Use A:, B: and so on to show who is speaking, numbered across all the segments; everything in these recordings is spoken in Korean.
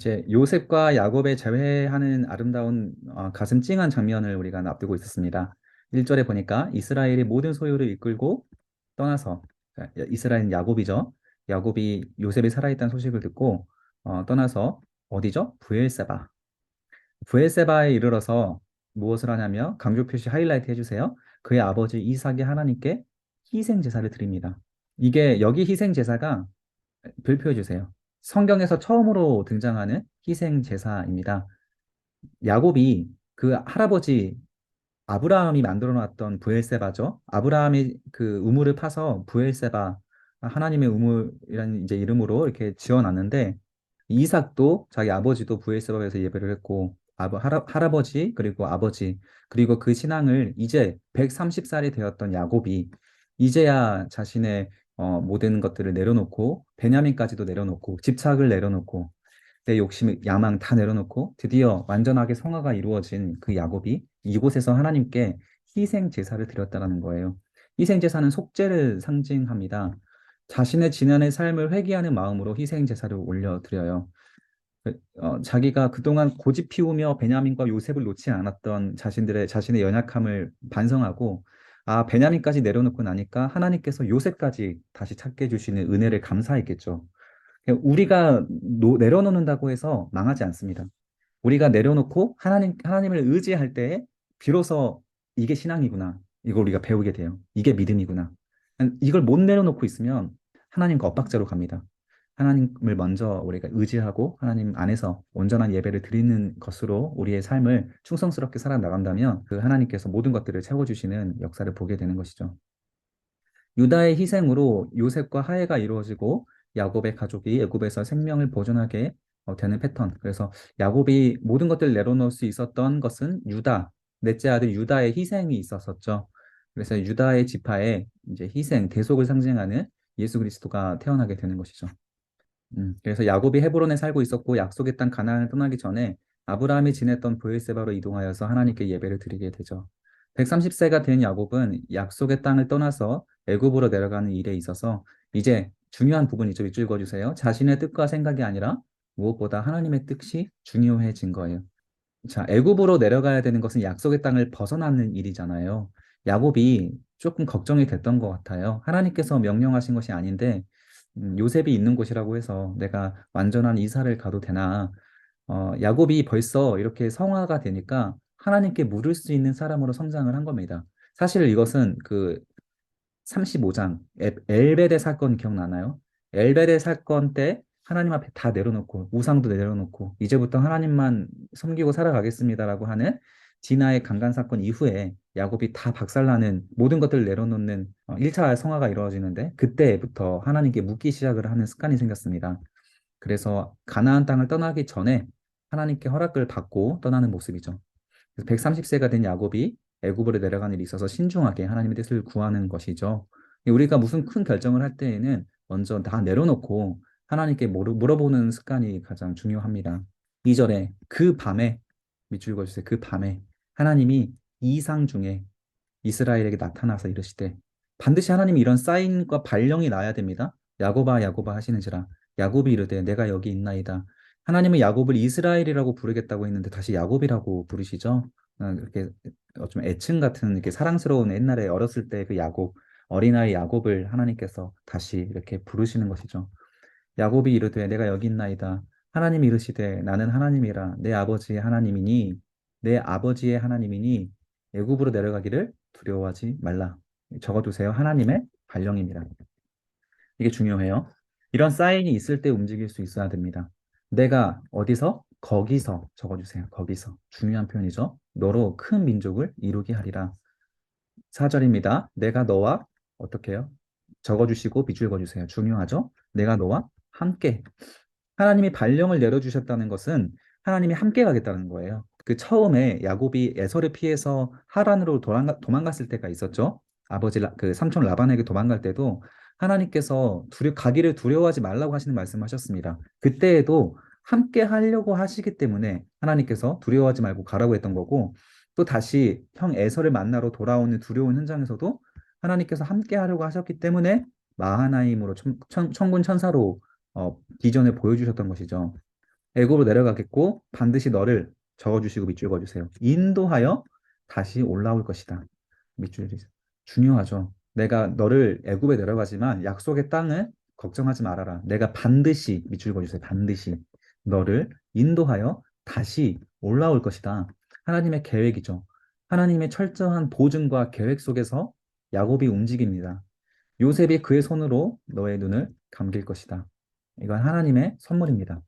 A: 이제 요셉과 야곱의 재회하는 아름다운 가슴 찡한 장면을 우리가 앞두고 있었습니다. 1절에 보니까 이스라엘이 모든 소유를 이끌고 떠나서, 이스라엘은 야곱이죠. 야곱이 요셉이 살아있다는 소식을 듣고 떠나서 어디죠? 브엘세바. 브엘세바에 이르러서 무엇을 하냐며 강조 표시 하이라이트 해주세요. 그의 아버지 이삭이 하나님께 희생 제사를 드립니다. 이게 여기 희생 제사가 별표해 주세요. 성경에서 처음으로 등장하는 희생 제사입니다. 야곱이 그 할아버지 아브라함이 만들어 놨던 브엘세바죠. 아브라함이 그 우물을 파서 브엘세바, 하나님의 우물이라는 이제 이름으로 이렇게 지어놨는데, 이삭도 자기 아버지도 브엘세바에서 예배를 했고, 할아버지 그리고 아버지 그리고 그 신앙을 이제 130살이 되었던 야곱이 이제야 자신의 모든 것들을 내려놓고 베냐민까지도 내려놓고 집착을 내려놓고 내 욕심, 야망 다 내려놓고 드디어 완전하게 성화가 이루어진 그 야곱이 이곳에서 하나님께 희생 제사를 드렸다라는 거예요. 희생 제사는 속죄를 상징합니다. 자신의 지난의 삶을 회개하는 마음으로 희생 제사를 올려드려요. 자기가 그동안 고집 피우며 베냐민과 요셉을 놓지 않았던 자신의 연약함을 반성하고, 아, 베냐민까지 내려놓고 나니까 하나님께서 요셉까지 다시 찾게 해주시는 은혜를 감사했겠죠. 우리가 내려놓는다고 해서 망하지 않습니다. 우리가 내려놓고 하나님을 의지할 때에 비로소 이게 신앙이구나. 이걸 우리가 배우게 돼요. 이게 믿음이구나. 이걸 못 내려놓고 있으면 하나님과 엇박자로 갑니다. 하나님을 먼저 우리가 의지하고 하나님 안에서 온전한 예배를 드리는 것으로 우리의 삶을 충성스럽게 살아나간다면 그 하나님께서 모든 것들을 채워주시는 역사를 보게 되는 것이죠. 유다의 희생으로 요셉과 화해가 이루어지고 야곱의 가족이 애굽에서 생명을 보존하게 되는 패턴. 그래서 야곱이 모든 것들을 내려놓을 수 있었던 것은 넷째 아들 유다의 희생이 있었었죠. 그래서 유다의 지파에 이제 희생, 대속을 상징하는 예수 그리스도가 태어나게 되는 것이죠. 그래서 야곱이 헤브론에 살고 있었고 약속의 땅 가나안을 떠나기 전에 아브라함이 지냈던 브엘세바로 이동하여서 하나님께 예배를 드리게 되죠. 130세가 된 야곱은 약속의 땅을 떠나서 애굽으로 내려가는 일에 있어서 이제 중요한 부분이죠. 밑줄 그어주세요. 자신의 뜻과 생각이 아니라 무엇보다 하나님의 뜻이 중요해진 거예요. 자, 애굽으로 내려가야 되는 것은 약속의 땅을 벗어나는 일이잖아요. 야곱이 조금 걱정이 됐던 것 같아요. 하나님께서 명령하신 것이 아닌데 요셉이 있는 곳이라고 해서 내가 완전한 이사를 가도 되나? 야곱이 벌써 이렇게 성화가 되니까 하나님께 물을 수 있는 사람으로 성장을 한 겁니다. 사실 이것은 그 35장 엘베데 사건 기억나나요? 엘베데 사건 때 하나님 앞에 다 내려놓고 우상도 내려놓고 이제부터 하나님만 섬기고 살아가겠습니다라고 하는 디나의 강간 사건 이후에 야곱이 다 박살나는 모든 것들을 내려놓는 1차 성화가 이루어지는데 그때부터 하나님께 묻기 시작을 하는 습관이 생겼습니다. 그래서 가나안 땅을 떠나기 전에 하나님께 허락을 받고 떠나는 모습이죠. 130세가 된 야곱이 애굽으로 내려가는 일이 있어서 신중하게 하나님의 뜻을 구하는 것이죠. 우리가 무슨 큰 결정을 할 때에는 먼저 다 내려놓고 하나님께 물어보는 습관이 가장 중요합니다. 2절에 그 밤에 밑줄 그어주세요. 그 밤에 하나님이 이상 중에 이스라엘에게 나타나서 이르시되 반드시 하나님이 이런 사인과 발령이 나야 됩니다. 야곱아 야곱아 하시는지라 야곱이 이르되 내가 여기 있나이다. 하나님은 야곱을 이스라엘이라고 부르겠다고 했는데 다시 야곱이라고 부르시죠. 이렇게 좀 애칭 같은 이렇게 사랑스러운 옛날에 어렸을 때 그 야곱 어린아이 야곱을 하나님께서 다시 이렇게 부르시는 것이죠. 야곱이 이르되 내가 여기 있나이다. 하나님이 이르시되 나는 하나님이라 내 아버지의 하나님이니 애굽으로 내려가기를 두려워하지 말라. 적어두세요. 하나님의 발령입니다. 이게 중요해요. 이런 사인이 있을 때 움직일 수 있어야 됩니다. 내가 어디서? 거기서 적어주세요. 거기서. 중요한 표현이죠. 너로 큰 민족을 이루게 하리라. 4절입니다. 내가 너와 어떻게 해요? 적어주시고 밑줄 그어주세요. 중요하죠? 내가 너와 함께. 하나님이 발령을 내려주셨다는 것은 하나님이 함께 가겠다는 거예요. 그 처음에 야곱이 에서를 피해서 하란으로 도망갔을 때가 있었죠. 그 삼촌 라반에게 도망갈 때도 하나님께서 가기를 두려워하지 말라고 하시는 말씀하셨습니다. 그때에도 함께 하려고 하시기 때문에 하나님께서 두려워하지 말고 가라고 했던 거고, 또 다시 형 에서를 만나러 돌아오는 두려운 현장에서도 하나님께서 함께 하려고 하셨기 때문에 마하나임으로 천군 천사로 비전을 보여주셨던 것이죠. 애굽으로 내려가겠고 반드시 너를 적어주시고 밑줄 그어주세요. 인도하여 다시 올라올 것이다. 밑줄이 중요하죠. 내가 너를 애굽에 내려가지만 약속의 땅은 걱정하지 말아라. 내가 반드시 밑줄 그어주세요. 반드시 너를 인도하여 다시 올라올 것이다. 하나님의 계획이죠. 하나님의 철저한 보증과 계획 속에서 야곱이 움직입니다. 요셉이 그의 손으로 너의 눈을 감길 것이다. 이건 하나님의 선물입니다.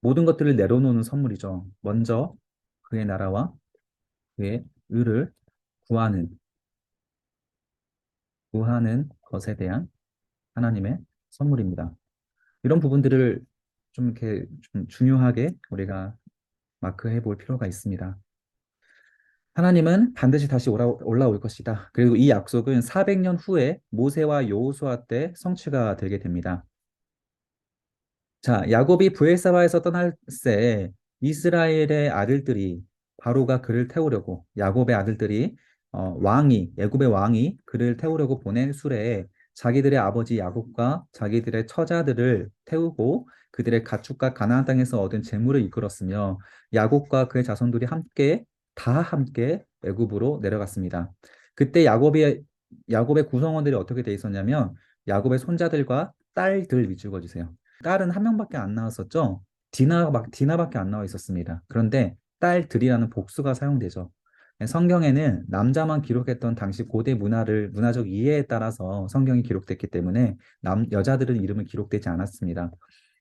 A: 모든 것들을 내려놓는 선물이죠. 먼저 그의 나라와 그의 의를 구하는, 구하는 것에 대한 하나님의 선물입니다. 이런 부분들을 좀 이렇게 좀 중요하게 우리가 마크해 볼 필요가 있습니다. 하나님은 반드시 다시 올라올 것이다. 그리고 이 약속은 400년 후에 모세와 여호수아 때 성취가 되게 됩니다. 자, 야곱이 브엘사바에서 떠날 새 이스라엘의 아들들이 바로가 그를 태우려고 야곱의 아들들이 애굽의 왕이 그를 태우려고 보낸 수레에 자기들의 아버지 야곱과 자기들의 처자들을 태우고 그들의 가축과 가나안 땅에서 얻은 재물을 이끌었으며 야곱과 그의 자손들이 함께 애굽으로 내려갔습니다. 그때 야곱의 구성원들이 어떻게 돼 있었냐면 야곱의 손자들과 딸들 밑줄 그어주세요. 딸은 한 명밖에 안 나왔었죠. 디나밖에 안 나와 있었습니다. 그런데 딸들이라는 복수가 사용되죠. 성경에는 남자만 기록했던 당시 고대 문화적 이해에 따라서 성경이 기록됐기 때문에 여자들은 이름을 기록되지 않았습니다.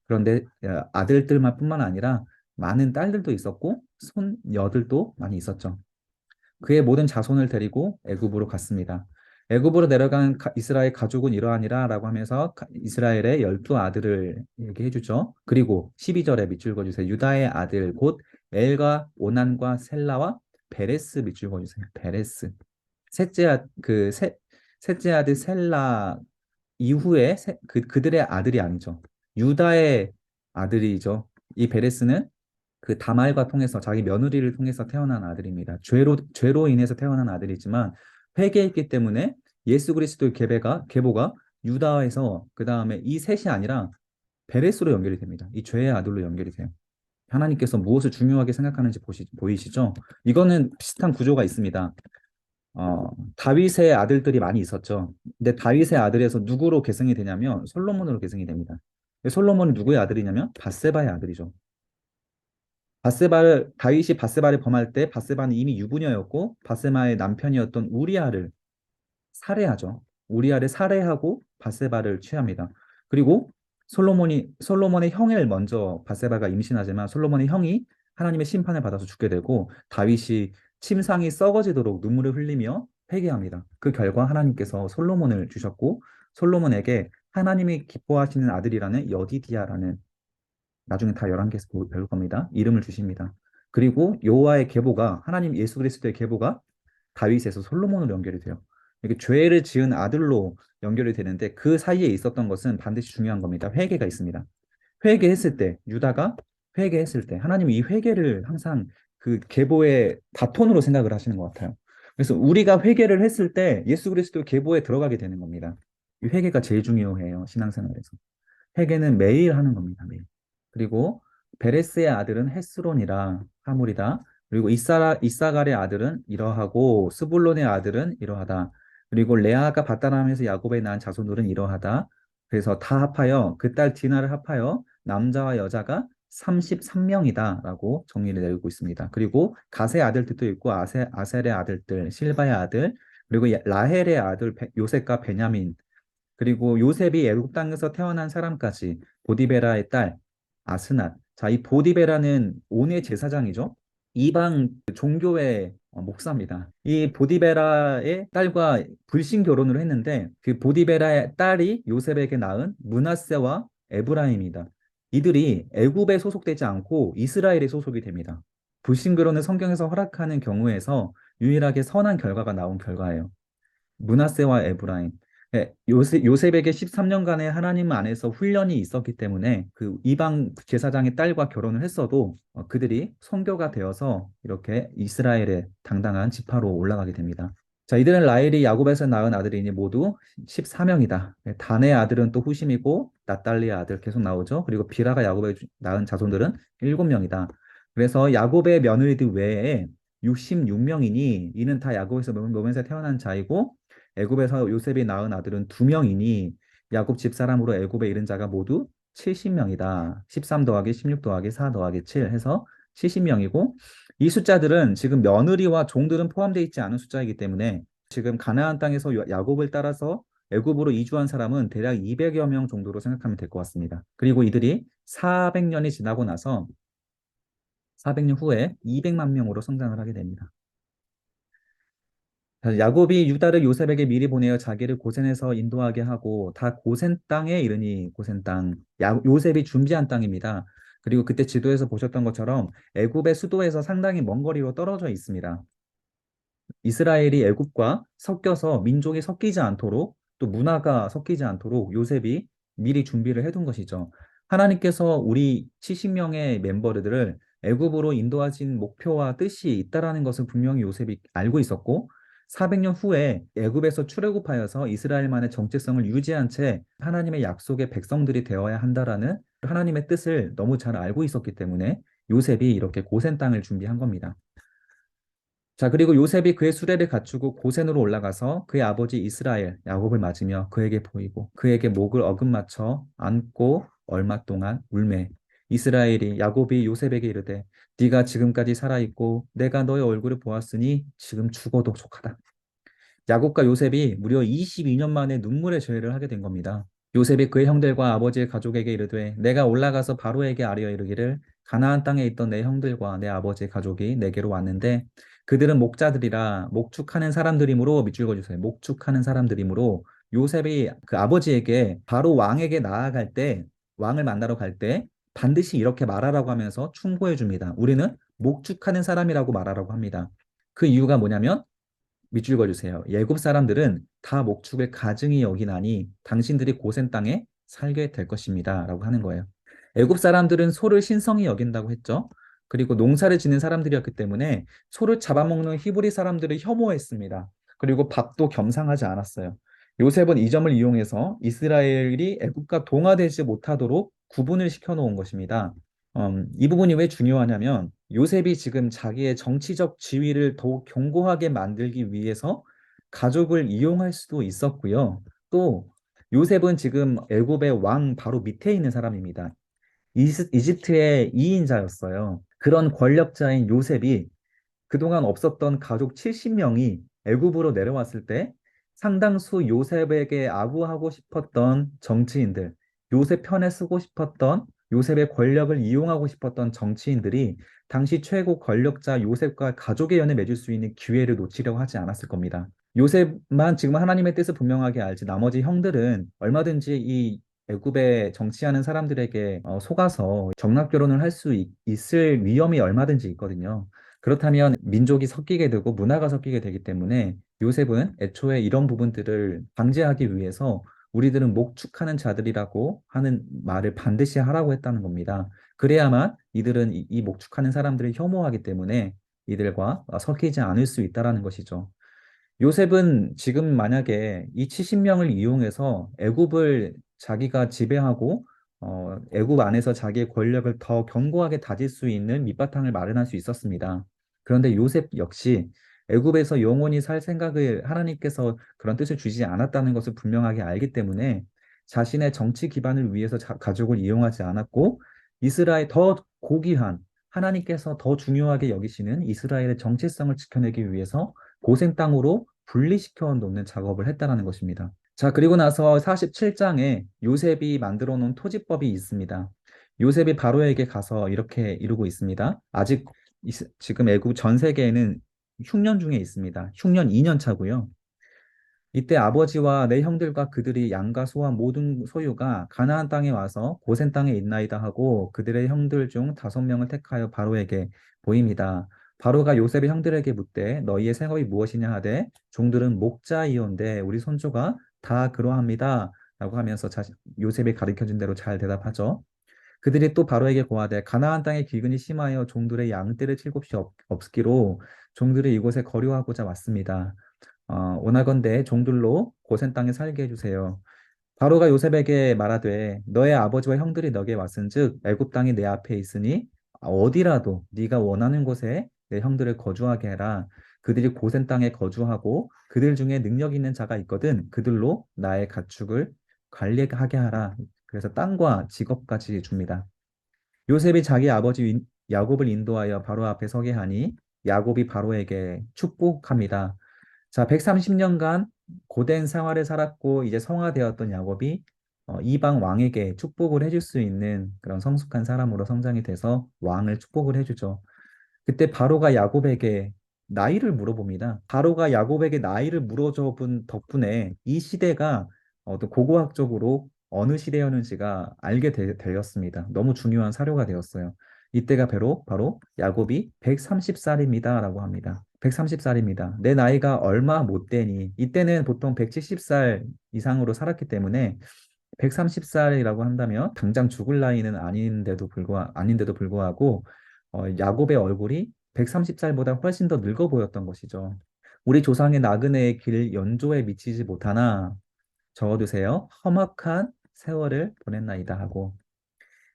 A: 그런데 아들들만 뿐만 아니라 많은 딸들도 있었고 손녀들도 많이 있었죠. 그의 모든 자손을 데리고 애굽으로 갔습니다. 애굽으로 내려간 이스라엘 가족은 이러하니라라고 하면서 이스라엘의 12아들을 얘기해 주죠. 그리고 12절에 밑줄 그어주세요. 유다의 아들 곧 엘과 오난과 셀라와 베레스 밑줄 그어주세요. 베레스. 셋째 아들 셀라 이후에 그들의 아들이 아니죠. 유다의 아들이죠. 이 베레스는 그 다말과 통해서 자기 며느리를 통해서 태어난 아들입니다. 죄로 인해서 태어난 아들이지만 회개했기 때문에 예수 그리스도의 계보가 유다에서 그 다음에 이 셋이 아니라 베레스로 연결이 됩니다. 이 죄의 아들로 연결이 돼요. 하나님께서 무엇을 중요하게 생각하는지 보이시죠? 이거는 비슷한 구조가 있습니다. 다윗의 아들들이 많이 있었죠. 근데 다윗의 아들에서 누구로 계승이 되냐면 솔로몬으로 계승이 됩니다. 솔로몬이 누구의 아들이냐면 밧세바의 아들이죠. 다윗이 밧세바를 범할 때 밧세바는 이미 유부녀였고 밧세바의 남편이었던 우리아를 살해하죠. 우리아를 살해하고 밧세바를 취합니다. 그리고 솔로몬의 형을 먼저 밧세바가 임신하지만 솔로몬의 형이 하나님의 심판을 받아서 죽게 되고 다윗이 침상이 썩어지도록 눈물을 흘리며 회개합니다. 그 결과 하나님께서 솔로몬을 주셨고 솔로몬에게 하나님이 기뻐하시는 아들이라는 여디디아라는 나중에 다 11개에서 배울 겁니다. 이름을 주십니다. 그리고 여호와의 계보가 하나님 예수 그리스도의 계보가 다윗에서 솔로몬으로 연결이 돼요. 이게 죄를 지은 아들로 연결이 되는데 그 사이에 있었던 것은 반드시 중요한 겁니다. 회개가 있습니다. 회개했을 때 유다가 회개했을 때 하나님이 이 회개를 항상 그 계보의 바톤으로 생각을 하시는 것 같아요. 그래서 우리가 회개를 했을 때 예수 그리스도의 계보에 들어가게 되는 겁니다. 이 회개가 제일 중요해요. 신앙생활에서. 회개는 매일 하는 겁니다. 매일. 그리고 베레스의 아들은 헤스론이라 하물이다. 그리고 이사갈의 아들은 이러하고 스불론의 아들은 이러하다. 그리고 레아가 바다람에서 야곱에 낳은 자손들은 이러하다. 그래서 다 합하여 그 딸 디나를 합하여 남자와 여자가 33명이다라고 정리를 내리고 있습니다. 그리고 가세의 아들들도 있고 아셀의 아들들, 실바의 아들, 그리고 라헬의 아들 요셉과 베냐민, 그리고 요셉이 애굽 땅에서 태어난 사람까지 보디베라의 딸 아스낫. 자, 이 보디베라는 온의 제사장이죠. 이방 종교의 목사입니다. 이 보디베라의 딸과 불신 결혼을 했는데 그 보디베라의 딸이 요셉에게 낳은 므낫세와 에브라임이다. 이들이 애굽에 소속되지 않고 이스라엘에 소속이 됩니다. 불신 결혼을 성경에서 허락하는 경우에서 유일하게 선한 결과가 나온 결과예요. 므낫세와 에브라임. 예, 요셉에게 13년간의 하나님 안에서 훈련이 있었기 때문에 그 이방 제사장의 딸과 결혼을 했어도 그들이 선교가 되어서 이렇게 이스라엘의 당당한 지파로 올라가게 됩니다. 자, 이들은 라헬이 야곱에서 낳은 아들이니 모두 14명이다. 단의 아들은 또 후심이고 낫달리의 아들 계속 나오죠. 그리고 빌하가 야곱에 낳은 자손들은 7명이다. 그래서 야곱의 며느리들 외에 66명이니 이는 다 야곱에서 몸에서 태어난 자이고 애굽에서 요셉이 낳은 아들은 2명이니 야곱 집사람으로 애굽에 이른 자가 모두 70명이다. 13 더하기 16 더하기 4 더하기 7 해서 70명이고 이 숫자들은 지금 며느리와 종들은 포함되어 있지 않은 숫자이기 때문에 지금 가나안 땅에서 야곱을 따라서 애굽으로 이주한 사람은 대략 200여 명 정도로 생각하면 될 것 같습니다. 그리고 이들이 400년이 지나고 나서 400년 후에 200만 명으로 성장을 하게 됩니다. 야곱이 유다를 요셉에게 미리 보내어 자기를 고센에서 인도하게 하고 다 고센 땅에 이르니 고센 땅 요셉이 준비한 땅입니다. 그리고 그때 지도에서 보셨던 것처럼 애굽의 수도에서 상당히 먼 거리로 떨어져 있습니다. 이스라엘이 애굽과 섞여서 민족이 섞이지 않도록 또 문화가 섞이지 않도록 요셉이 미리 준비를 해둔 것이죠. 하나님께서 우리 70명의 멤버들을 애굽으로 인도하신 목표와 뜻이 있다라는 것을 분명히 요셉이 알고 있었고 400년 후에 애굽에서 출애굽하여서 이스라엘만의 정체성을 유지한 채 하나님의 약속의 백성들이 되어야 한다라는 하나님의 뜻을 너무 잘 알고 있었기 때문에 요셉이 이렇게 고센 땅을 준비한 겁니다. 자, 그리고 요셉이 그의 수레를 갖추고 고센으로 올라가서 그의 아버지 이스라엘, 야곱을 맞으며 그에게 보이고 그에게 목을 어긋맞춰 안고 얼마 동안 울매. 이스라엘이 야곱이 요셉에게 이르되 네가 지금까지 살아있고 내가 너의 얼굴을 보았으니 지금 죽어도 족하다. 야곱과 요셉이 무려 22년 만에 눈물의 죄를 하게 된 겁니다. 요셉이 그의 형들과 아버지의 가족에게 이르되 내가 올라가서 바로에게 아뢰어 이르기를 가나안 땅에 있던 내 형들과 내 아버지의 가족이 내게로 왔는데 그들은 목자들이라 목축하는 사람들이므로 밑줄 그어주세요. 목축하는 사람들이므로 요셉이 그 아버지에게 바로 왕에게 나아갈 때 왕을 만나러 갈 때 반드시 이렇게 말하라고 하면서 충고해 줍니다. 우리는 목축하는 사람이라고 말하라고 합니다. 그 이유가 뭐냐면 밑줄 그어주세요. 예굽 사람들은 다 목축을 가증히 여기나니 당신들이 고센 땅에 살게 될 것입니다. 라고 하는 거예요. 애굽 사람들은 소를 신성히 여긴다고 했죠. 그리고 농사를 짓는 사람들이었기 때문에 소를 잡아먹는 히브리 사람들을 혐오했습니다. 그리고 밥도 겸상하지 않았어요. 요셉은 이 점을 이용해서 이스라엘이 애굽과 동화되지 못하도록 구분을 시켜놓은 것입니다. 이 부분이 왜 중요하냐면 요셉이 지금 자기의 정치적 지위를 더욱 견고하게 만들기 위해서 가족을 이용할 수도 있었고요. 또 요셉은 지금 애굽의 왕 바로 밑에 있는 사람입니다. 이집트의 2인자였어요. 그런 권력자인 요셉이 그동안 없었던 가족 70명이 애굽으로 내려왔을 때 상당수 요셉에게 아부하고 싶었던 정치인들, 요셉 편에 서고 싶었던 요셉의 권력을 이용하고 싶었던 정치인들이 당시 최고 권력자 요셉과 가족의 연을 맺을 수 있는 기회를 놓치려고 하지 않았을 겁니다. 요셉만 지금 하나님의 뜻을 분명하게 알지 나머지 형들은 얼마든지 이 애굽에 정치하는 사람들에게 속아서 정략 결혼을 할 수 있을 위험이 얼마든지 있거든요. 그렇다면 민족이 섞이게 되고 문화가 섞이게 되기 때문에 요셉은 애초에 이런 부분들을 방지하기 위해서 우리들은 목축하는 자들이라고 하는 말을 반드시 하라고 했다는 겁니다. 그래야만 이들은 이 목축하는 사람들을 혐오하기 때문에 이들과 섞이지 않을 수 있다라는 것이죠. 요셉은 지금 만약에 이 70명을 이용해서 애굽을 자기가 지배하고 애굽 안에서 자기의 권력을 더 견고하게 다질 수 있는 밑바탕을 마련할 수 있었습니다. 그런데 요셉 역시 애굽에서 영원히 살 생각을 하나님께서 그런 뜻을 주지 않았다는 것을 분명하게 알기 때문에 자신의 정치 기반을 위해서 가족을 이용하지 않았고 이스라엘 더 고귀한 하나님께서 더 중요하게 여기시는 이스라엘의 정체성을 지켜내기 위해서 고생 땅으로 분리시켜 놓는 작업을 했다는 것입니다. 자, 그리고 나서 47장에 요셉이 만들어 놓은 토지법이 있습니다. 요셉이 바로에게 가서 이렇게 이루고 있습니다. 아직 지금 애국 전 세계에는 흉년 중에 있습니다. 흉년 2년 차고요. 이때 아버지와 내 형들과 그들이 양과 소와 모든 소유가 가나안 땅에 와서 고센 땅에 있나이다 하고 그들의 형들 중 5명을 택하여 바로에게 보입니다. 바로가 요셉의 형들에게 묻되 너희의 생업이 무엇이냐 하되 종들은 목자이온데 우리 손주가 다 그러합니다. 라고 하면서 요셉이 가르쳐준 대로 잘 대답하죠. 그들이 또 바로에게 고하되 가나안 땅에 기근이 심하여 종들의 양떼를 7곳이 없기로 종들이 이곳에 거류하고자 왔습니다. 원하건대 종들로 고센 땅에 살게 해주세요. 바로가 요셉에게 말하되 너의 아버지와 형들이 너에게 왔은즉 애굽 땅이 내 앞에 있으니 어디라도 네가 원하는 곳에 내 형들을 거주하게 해라. 그들이 고센 땅에 거주하고 그들 중에 능력 있는 자가 있거든 그들로 나의 가축을 관리하게 하라. 그래서 땅과 직업까지 줍니다. 요셉이 자기 아버지 야곱을 인도하여 바로 앞에 서게 하니 야곱이 바로에게 축복합니다. 자, 130년간 고된 생활을 살았고 이제 성화되었던 야곱이 이방 왕에게 축복을 해줄 수 있는 그런 성숙한 사람으로 성장이 돼서 왕을 축복을 해주죠. 그때 바로가 야곱에게 나이를 물어봅니다. 바로가 야곱에게 나이를 물어줘 본 덕분에 이 시대가 또 고고학적으로 어느 시대였는지가 알게 되었습니다. 너무 중요한 사료가 되었어요. 이때가 바로 야곱이 130살입니다라고 합니다. 130살입니다. 내 나이가 얼마 못 되니 이때는 보통 170살 이상으로 살았기 때문에 130살이라고 한다면 당장 죽을 나이는 아닌데도 불구하고 야곱의 얼굴이 130살보다 훨씬 더 늙어 보였던 것이죠. 우리 조상의 나그네의 길 연조에 미치지 못하나 적어두세요. 험악한 세월을 보냈나이다 하고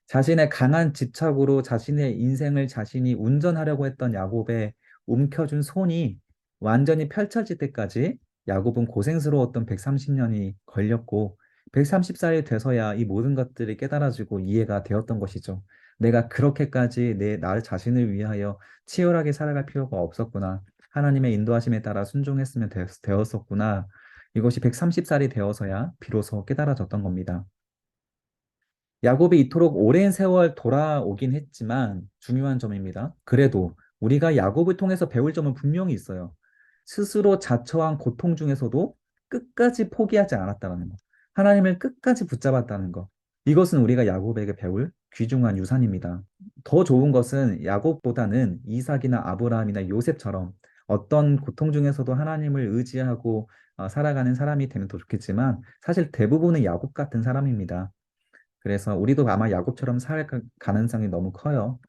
A: 자신의 강한 집착으로 자신의 인생을 자신이 운전하려고 했던 야곱의 움켜쥔 손이 완전히 펼쳐질 때까지 야곱은 고생스러웠던 130년이 걸렸고 130살이 돼서야 이 모든 것들이 깨달아지고 이해가 되었던 것이죠. 내가 그렇게까지 나 자신을 위하여 치열하게 살아갈 필요가 없었구나. 하나님의 인도하심에 따라 순종했으면 되었었구나. 이것이 130살이 되어서야 비로소 깨달아졌던 겁니다. 야곱이 이토록 오랜 세월 돌아오긴 했지만 중요한 점입니다. 그래도 우리가 야곱을 통해서 배울 점은 분명히 있어요. 스스로 자처한 고통 중에서도 끝까지 포기하지 않았다는 것. 하나님을 끝까지 붙잡았다는 것. 이것은 우리가 야곱에게 배울 귀중한 유산입니다. 더 좋은 것은 야곱보다는 이삭이나 아브라함이나 요셉처럼 어떤 고통 중에서도 하나님을 의지하고 살아가는 사람이 되면 더 좋겠지만 사실 대부분은 야곱 같은 사람입니다. 그래서 우리도 아마 야곱처럼 살 가능성이 너무 커요.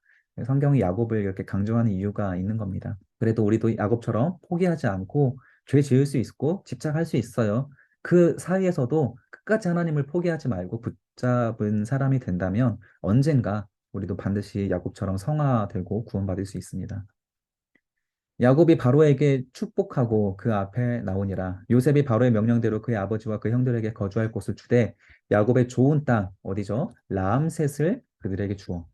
A: 성경이 야곱을 이렇게 강조하는 이유가 있는 겁니다. 그래도 우리도 야곱처럼 포기하지 않고 죄 지을 수 있고 집착할 수 있어요. 그 사이에서도 끝까지 하나님을 포기하지 말고 붙잡은 사람이 된다면 언젠가 우리도 반드시 야곱처럼 성화되고 구원받을 수 있습니다. 야곱이 바로에게 축복하고 그 앞에 나오니라. 요셉이 바로의 명령대로 그의 아버지와 그 형들에게 거주할 곳을 주되 야곱의 좋은 땅 어디죠? 라암셋을 그들에게 주어.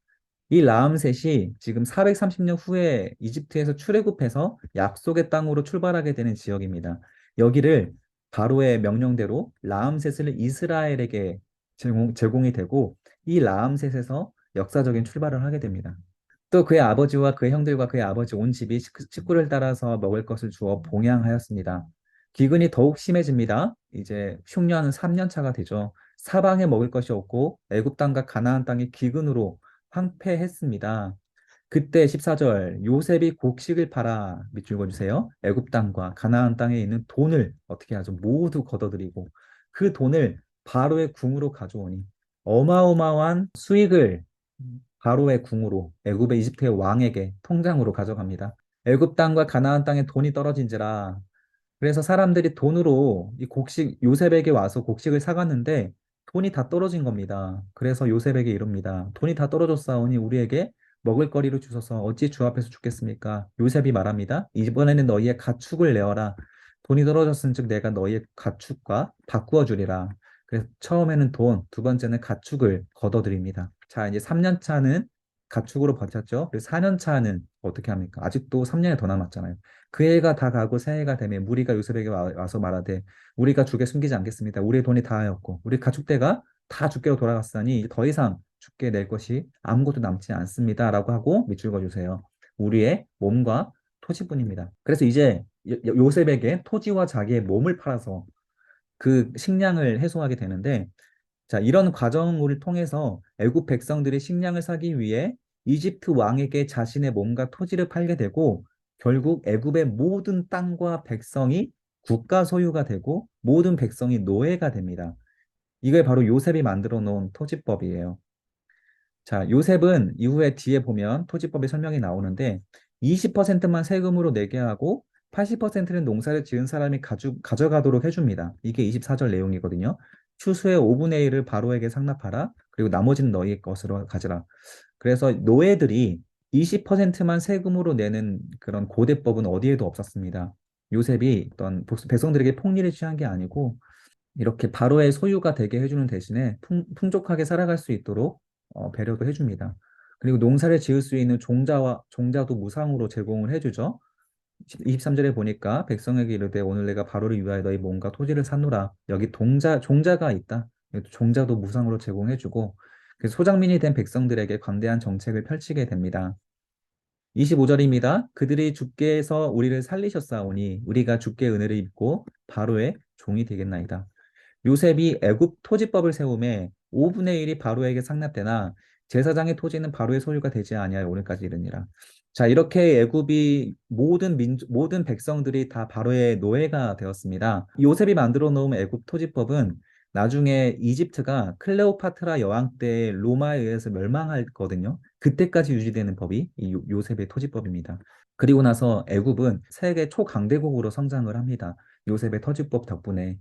A: 이 라암셋이 지금 430년 후에 이집트에서 출애굽해서 약속의 땅으로 출발하게 되는 지역입니다. 여기를 바로의 명령대로 라암셋을 이스라엘에게 제공이 되고 이 라암셋에서 역사적인 출발을 하게 됩니다. 또 그의 아버지와 그의 형들과 그의 아버지 온 집이 식구를 따라서 먹을 것을 주어 봉양하였습니다. 기근이 더욱 심해집니다. 이제 흉년 3년 차가 되죠. 사방에 먹을 것이 없고 애굽 땅과 가나안 땅이 기근으로 황폐했습니다. 그때 14절 요셉이 곡식을 팔아 밑줄 그어주세요. 애굽 땅과 가나안 땅에 있는 돈을 어떻게 하죠? 모두 걷어들이고 그 돈을 바로의 궁으로 가져오니 어마어마한 수익을 바로의 궁으로 애굽의 이집트의 왕에게 통장으로 가져갑니다. 애굽 땅과 가나안 땅에 돈이 떨어진지라 그래서 사람들이 돈으로 이 곡식 요셉에게 와서 곡식을 사갔는데 돈이 다 떨어진 겁니다. 그래서 요셉에게 이릅니다. 돈이 다 떨어졌사오니 우리에게 먹을 거리를 주소서 어찌 주 앞에서 죽겠습니까? 요셉이 말합니다. 이번에는 너희의 가축을 내어라. 돈이 떨어졌은즉 내가 너희의 가축과 바꾸어 주리라. 그래서 처음에는 돈, 두 번째는 가축을 걷어들입니다. 자, 이제 3년 차는 가축으로 버텼죠. 그리고 4년 차는 어떻게 합니까? 아직도 3년이 더 남았잖아요. 그 해가 다 가고 새해가 되면 무리가 요셉에게 와서 말하되 우리가 주게 숨기지 않겠습니다. 우리의 돈이 다하였고 우리 가축대가 다 주께로 돌아갔으니 더 이상 주께 낼 것이 아무것도 남지 않습니다라고 하고 밑줄 그어주세요. 우리의 몸과 토지뿐입니다. 그래서 이제 요셉에게 토지와 자기의 몸을 팔아서 그 식량을 해소하게 되는데 자, 이런 과정을 통해서 애굽 백성들이 식량을 사기 위해 이집트 왕에게 자신의 몸과 토지를 팔게 되고 결국 애굽의 모든 땅과 백성이 국가 소유가 되고 모든 백성이 노예가 됩니다. 이게 바로 요셉이 만들어 놓은 토지법이에요. 자, 요셉은 이후에 뒤에 보면 토지법의 설명이 나오는데 20%만 세금으로 내게 하고 80%는 농사를 지은 사람이 가져가도록 해줍니다. 이게 24절 내용이거든요. 추수의 5분의 1을 바로에게 상납하라. 그리고 나머지는 너희 것으로 가져라. 그래서 노예들이 20%만 세금으로 내는 그런 고대법은 어디에도 없었습니다. 요셉이 어떤 백성들에게 폭리를 취한 게 아니고 이렇게 바로의 소유가 되게 해주는 대신에 풍족하게 살아갈 수 있도록 배려도 해줍니다. 그리고 농사를 지을 수 있는 종자도 무상으로 제공을 해주죠. 23절에 보니까 백성에게 이르되 오늘 내가 바로를 위하여 너희 몸과 토지를 사노라. 여기 종자가 있다. 종자도 무상으로 제공해주고 그래서 소장민이 된 백성들에게 관대한 정책을 펼치게 됩니다. 25절입니다. 그들이 주께서 우리를 살리셨사오니 우리가 주께 은혜를 입고 바로의 종이 되겠나이다. 요셉이 애굽 토지법을 세우매 5분의 1이 바로에게 상납되나 제사장의 토지는 바로의 소유가 되지 아니하여 오늘까지 이르니라. 자, 이렇게 애굽이 모든 백성들이 다 바로의 노예가 되었습니다. 요셉이 만들어 놓은 애굽 토지법은 나중에 이집트가 클레오파트라 여왕 때 로마에 의해서 멸망했거든요. 그때까지 유지되는 법이 이 요셉의 토지법입니다. 그리고 나서 애굽은 세계 초강대국으로 성장을 합니다. 요셉의 토지법 덕분에.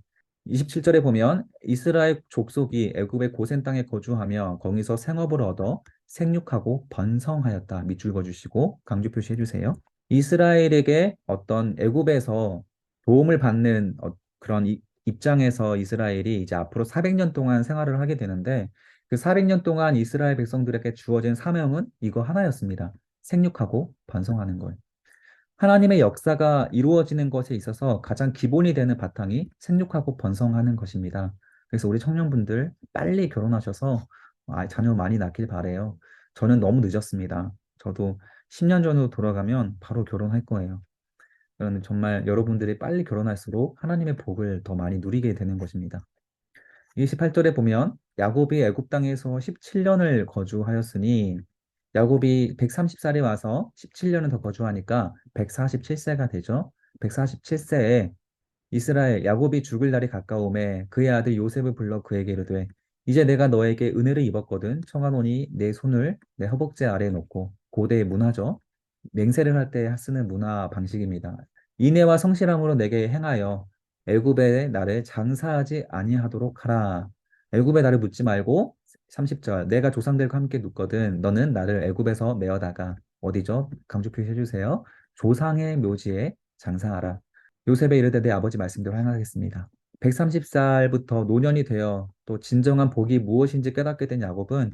A: 27절에 보면 이스라엘 족속이 애굽의 고센 땅에 거주하며 거기서 생업을 얻어 생육하고 번성하였다. 밑줄 그어주시고 강조 표시해 주세요. 이스라엘에게 어떤 애굽에서 도움을 받는 그런 입장에서 이스라엘이 이제 앞으로 400년 동안 생활을 하게 되는데 그 400년 동안 이스라엘 백성들에게 주어진 사명은 이거 하나였습니다. 생육하고 번성하는 것. 하나님의 역사가 이루어지는 것에 있어서 가장 기본이 되는 바탕이 생육하고 번성하는 것입니다. 그래서 우리 청년분들 빨리 결혼하셔서 자녀 많이 낳길 바래요. 저는 너무 늦었습니다. 저도 10년 전으로 돌아가면 바로 결혼할 거예요. 그러면 정말 여러분들이 빨리 결혼할수록 하나님의 복을 더 많이 누리게 되는 것입니다. 28절에 보면 야곱이 애굽 땅에서 17년을 거주하였으니 야곱이 130살에 와서 17년을 더 거주하니까 147세가 되죠. 147세에 이스라엘 야곱이 죽을 날이 가까움에 그의 아들 요셉을 불러 그에게 이르되 이제 내가 너에게 은혜를 입었거든 청하노니 내 손을 내 허벅지 아래에 놓고 고대의 문화죠. 맹세를 할 때 쓰는 문화 방식입니다. 인애와 성실함으로 내게 행하여 애굽의 나를 장사하지 아니하도록 하라. 애굽의 나를 묻지 말고 30절 내가 조상들과 함께 눕거든 너는 나를 애굽에서 메어다가 어디죠? 강조 표시해 주세요. 조상의 묘지에 장사하라. 요셉의 이르되 내 아버지 말씀대로 행하겠습니다. 130살부터 노년이 되어 또 진정한 복이 무엇인지 깨닫게 된 야곱은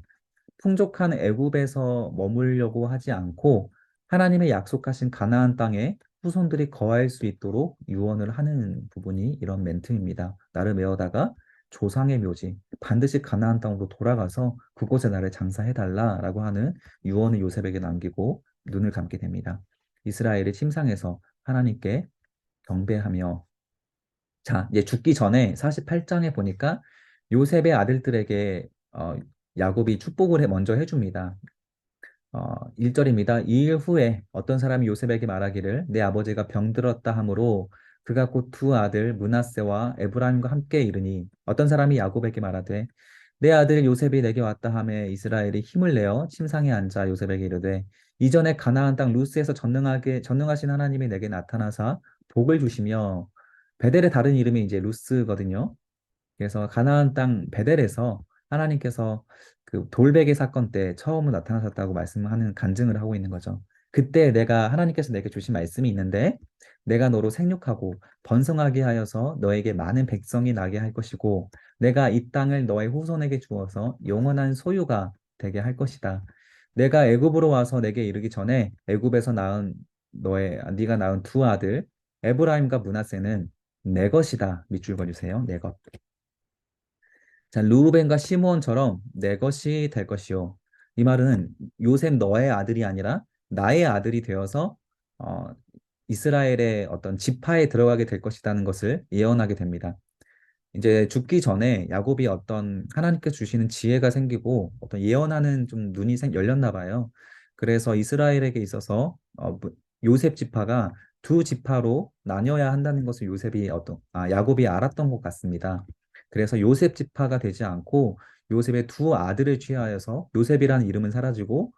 A: 풍족한 애굽에서 머물려고 하지 않고 하나님의 약속하신 가나안 땅에 후손들이 거할 수 있도록 유언을 하는 부분이 이런 멘트입니다. 나를 메어다가 조상의 묘지, 반드시 가나안 땅으로 돌아가서 그곳에 나를 장사해달라라고 하는 유언을 요셉에게 남기고 눈을 감게 됩니다. 이스라엘의 침상에서 하나님께 경배하며 자, 이제 죽기 전에 48장에 보니까 요셉의 아들들에게 야곱이 축복을 먼저 해줍니다. 1절입니다. 이 일 후에 어떤 사람이 요셉에게 말하기를 내 아버지가 병들었다 하므로 그가 곧 두 아들 므낫세와 에브라임과 함께 이르니 어떤 사람이 야곱에게 말하되 내 아들 요셉이 내게 왔다 하매 이스라엘이 힘을 내어 침상에 앉아 요셉에게 이르되 이전에 가나안 땅 루스에서 전능하신 하나님이 내게 나타나사 복을 주시며 베델의 다른 이름이 이제 루스거든요. 그래서 가나안 땅 베델에서 하나님께서 그 돌베개 사건 때 처음 나타나셨다고 말씀하는 간증을 하고 있는 거죠. 그때 하나님께서 내게 주신 말씀이 있는데 내가 너로 생육하고 번성하게 하여서 너에게 많은 백성이 나게 할 것이고 내가 이 땅을 너의 후손에게 주어서 영원한 소유가 되게 할 것이다. 내가 애굽으로 와서 내게 이르기 전에 애굽에서 네가 낳은 두 아들 에브라임과 므낫세는 내 것이다. 밑줄 그어주세요. 내 것. 자, 르우벤과 시므온처럼 내 것이 될 것이요. 이 말은 요셉 너의 아들이 아니라 나의 아들이 되어서 어, 이스라엘의 어떤 지파에 들어가게 될 것이라는 것을 예언하게 됩니다. 이제 죽기 전에 야곱이 어떤 하나님께 주시는 지혜가 생기고 어떤 예언하는 좀 눈이 열렸나 봐요. 그래서 이스라엘에게 있어서 요셉 지파가 두 지파로 나뉘어야 한다는 것을 야곱이 알았던 것 같습니다. 그래서 요셉 지파가 되지 않고 요셉의 두 아들을 취하여서 요셉이라는 이름은 사라지고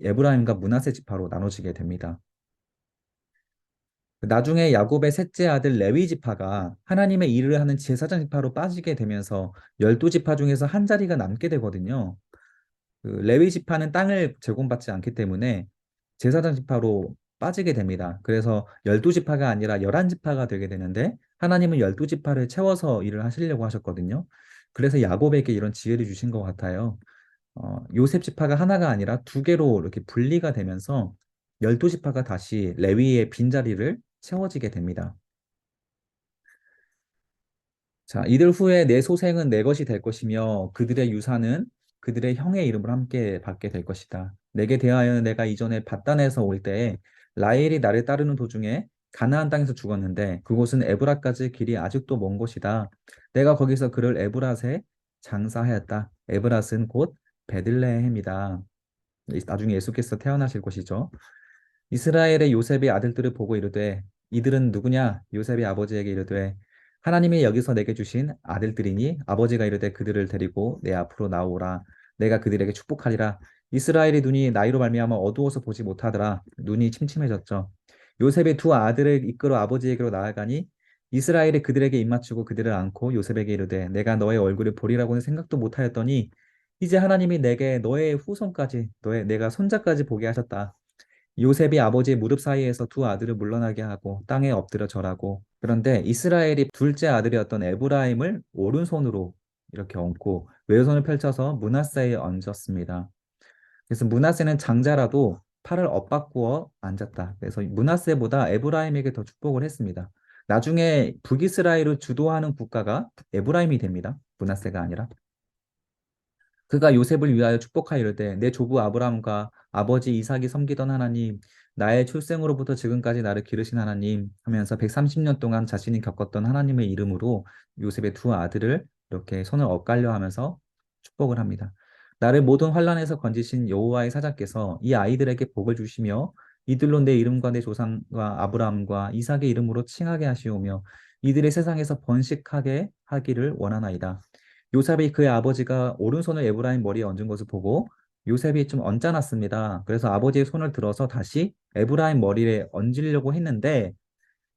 A: 에브라임과 므낫세 지파로 나눠지게 됩니다. 나중에 야곱의 셋째 아들 레위 지파가 하나님의 일을 하는 제사장 지파로 빠지게 되면서 12지파 중에서 한 자리가 남게 되거든요. 그 레위 지파는 땅을 제공받지 않기 때문에 제사장 지파로 빠지게 됩니다. 그래서 12지파가 아니라 11지파가 되게 되는데 하나님은 12지파를 채워서 일을 하시려고 하셨거든요. 그래서 야곱에게 이런 지혜를 주신 것 같아요. 요셉 지파가 하나가 아니라 두 개로 이렇게 분리가 되면서 12지파가 다시 레위의 빈자리를 채워지게 됩니다. 자, 이들 후에 내 소생은 내 것이 될 것이며 그들의 유산은 그들의 형의 이름을 함께 받게 될 것이다. 내게 대하여는 내가 이전에 밧단에서 올 때에 라헬이 나를 따르는 도중에 가나안 땅에서 죽었는데 그곳은 에브라까지 길이 아직도 먼 곳이다. 내가 거기서 그를 에브랏에 장사하였다. 에브랏은 곧 베들레헴이다. 나중에 예수께서 태어나실 곳이죠. 이스라엘의 요셉의 아들들을 보고 이르되 이들은 누구냐? 요셉의 아버지에게 이르되 하나님이 여기서 내게 주신 아들들이니 아버지가 이르되 그들을 데리고 내 앞으로 나오라. 내가 그들에게 축복하리라. 이스라엘의 눈이 나이로 말미암아 어두워서 보지 못하더라. 눈이 침침해졌죠. 요셉의 두 아들을 이끌어 아버지에게로 나아가니 이스라엘이 그들에게 입맞추고 그들을 안고 요셉에게 이르되 내가 너의 얼굴을 보리라고는 생각도 못하였더니 이제 하나님이 내게 너의 후손까지 너의 내가 손자까지 보게 하셨다. 요셉이 아버지의 무릎 사이에서 두 아들을 물러나게 하고 땅에 엎드려 절하고 그런데 이스라엘이 둘째 아들이었던 에브라임을 오른손으로 이렇게 얹고 왼손을 펼쳐서 므낫세에 얹었습니다. 그래서 므낫세는 장자라도 팔을 엇바꾸어 앉았다. 그래서 므낫세보다 에브라임에게 더 축복을 했습니다. 나중에 북이스라엘을 주도하는 국가가 에브라임이 됩니다. 므낫세가 아니라. 그가 요셉을 위하여 축복하이르되 내 조부 아브라함과 아버지 이삭이 섬기던 하나님 나의 출생으로부터 지금까지 나를 기르신 하나님 하면서 130년 동안 자신이 겪었던 하나님의 이름으로 요셉의 두 아들을 이렇게 손을 엇갈려 하면서 축복을 합니다. 나를 모든 환난에서 건지신 여호와의 사자께서 이 아이들에게 복을 주시며 이들로 내 이름과 내 조상과 아브라함과 이삭의 이름으로 칭하게 하시오며 이들의 세상에서 번식하게 하기를 원하나이다. 요셉이 그의 아버지가 오른손을 에브라임 머리에 얹은 것을 보고 요셉이 좀 언짢았습니다. 그래서 아버지의 손을 들어서 다시 에브라임 머리에 얹으려고 했는데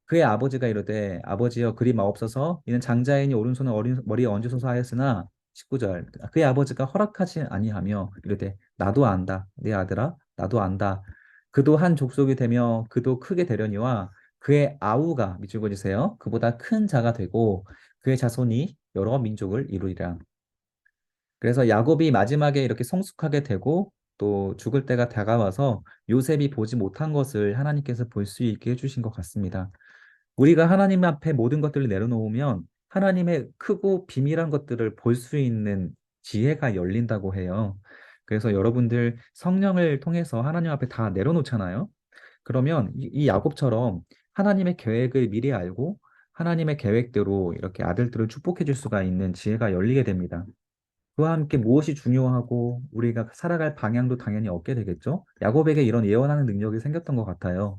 A: 그의 아버지가 이르되 아버지여 그리 마옵소서 이는 장자이니 오른손을 어린 머리에 얹으소서 하였으나 19절 그의 아버지가 허락하지 아니하며 이르되 나도 안다 내 아들아 나도 안다 그도 한 족속이 되며 그도 크게 되려니와 그의 아우가 밑줄 그어주세요 그보다 큰 자가 되고 그의 자손이 여러 민족을 이루리라. 그래서 야곱이 마지막에 이렇게 성숙하게 되고 또 죽을 때가 다가와서 요셉이 보지 못한 것을 하나님께서 볼 수 있게 해주신 것 같습니다. 우리가 하나님 앞에 모든 것들을 내려놓으면 하나님의 크고 비밀한 것들을 볼 수 있는 지혜가 열린다고 해요. 그래서 여러분들 성령을 통해서 하나님 앞에 다 내려놓잖아요. 그러면 이 야곱처럼 하나님의 계획을 미리 알고 하나님의 계획대로 이렇게 아들들을 축복해 줄 수가 있는 지혜가 열리게 됩니다. 그와 함께 무엇이 중요하고 우리가 살아갈 방향도 당연히 얻게 되겠죠. 야곱에게 이런 예언하는 능력이 생겼던 것 같아요.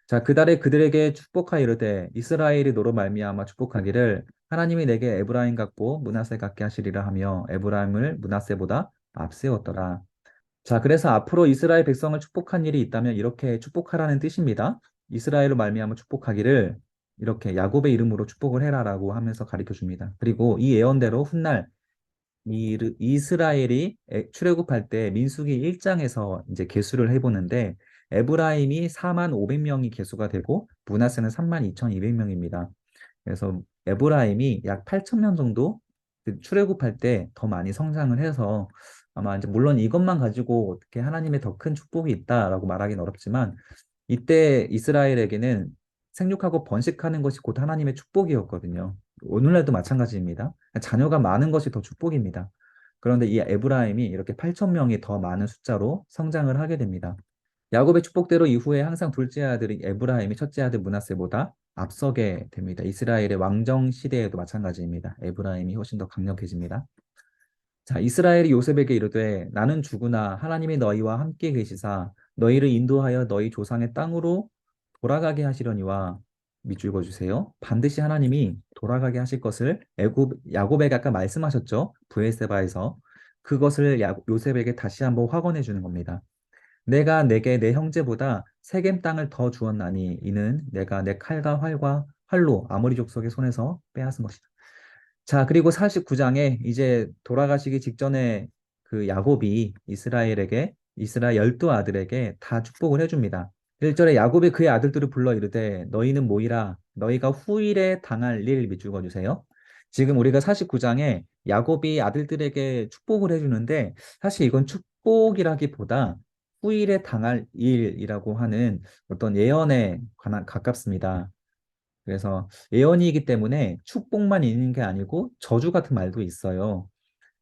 A: 자, 그달에 그들에게 축복하여 이르되 이스라엘이 너로 말미암아 축복하기를 하나님이 내게 에브라임 같고 므낫세 같게 하시리라 하며 에브라임을 므낫세보다 앞세웠더라. 자, 그래서 앞으로 이스라엘 백성을 축복한 일이 있다면 이렇게 축복하라는 뜻입니다. 이스라엘로 말미암아 축복하기를 이렇게 야곱의 이름으로 축복을 해라라고 하면서 가르쳐 줍니다. 그리고 이 예언대로 훗날 이스라엘이 출애굽할 때 민수기 1장에서 이제 계수를 해보는데 에브라임이 4만 500명이 계수가 되고 므낫세는 3만 2,200명입니다. 그래서 에브라임이 약 8천 명 정도 그 출애굽할 때 더 많이 성장을 해서 아마 이제 물론 이것만 가지고 어떻게 하나님의 더 큰 축복이 있다라고 말하기는 어렵지만 이때 이스라엘에게는 생육하고 번식하는 것이 곧 하나님의 축복이었거든요. 오늘날도 마찬가지입니다. 자녀가 많은 것이 더 축복입니다. 그런데 이 에브라임이 이렇게 8천 명이 더 많은 숫자로 성장을 하게 됩니다. 야곱의 축복대로 이후에 항상 둘째 아들인 에브라임이 첫째 아들 므낫세보다 앞서게 됩니다. 이스라엘의 왕정 시대에도 마찬가지입니다. 에브라임이 훨씬 더 강력해집니다. 자, 이스라엘이 요셉에게 이르되 나는 주구나 하나님이 너희와 함께 계시사 너희를 인도하여 너희 조상의 땅으로 돌아가게 하시려니와 밑줄 그어주세요. 반드시 하나님이 돌아가게 하실 것을 야곱에게 아까 말씀하셨죠. 브에세바에서 그것을 요셉에게 다시 한번 확언해 주는 겁니다. 내가 내게 내 형제보다 세겜 땅을 더 주었나니 이는 내가 내 칼과 활과 활로 아모리 족속의 손에서 빼앗은 것이다. 자, 그리고 49장에 이제 돌아가시기 직전에 그 야곱이 이스라엘 12아들에게 다 축복을 해줍니다. 1절에 야곱이 그의 아들들을 불러 이르되 너희는 모이라 너희가 후일에 당할 일 밑줄거 주세요. 지금 우리가 49장에 야곱이 아들들에게 축복을 해주는데 사실 이건 축복이라기보다 후일에 당할 일이라고 하는 어떤 예언에 관한 가깝습니다. 그래서 예언이기 때문에 축복만 있는 게 아니고 저주 같은 말도 있어요.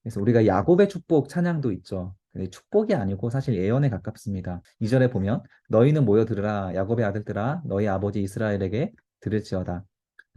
A: 그래서 우리가 야곱의 축복 찬양도 있죠. 근데 축복이 아니고 사실 예언에 가깝습니다. 2절에 보면 너희는 모여 들으라 야곱의 아들들아 너희 아버지 이스라엘에게 들을지어다.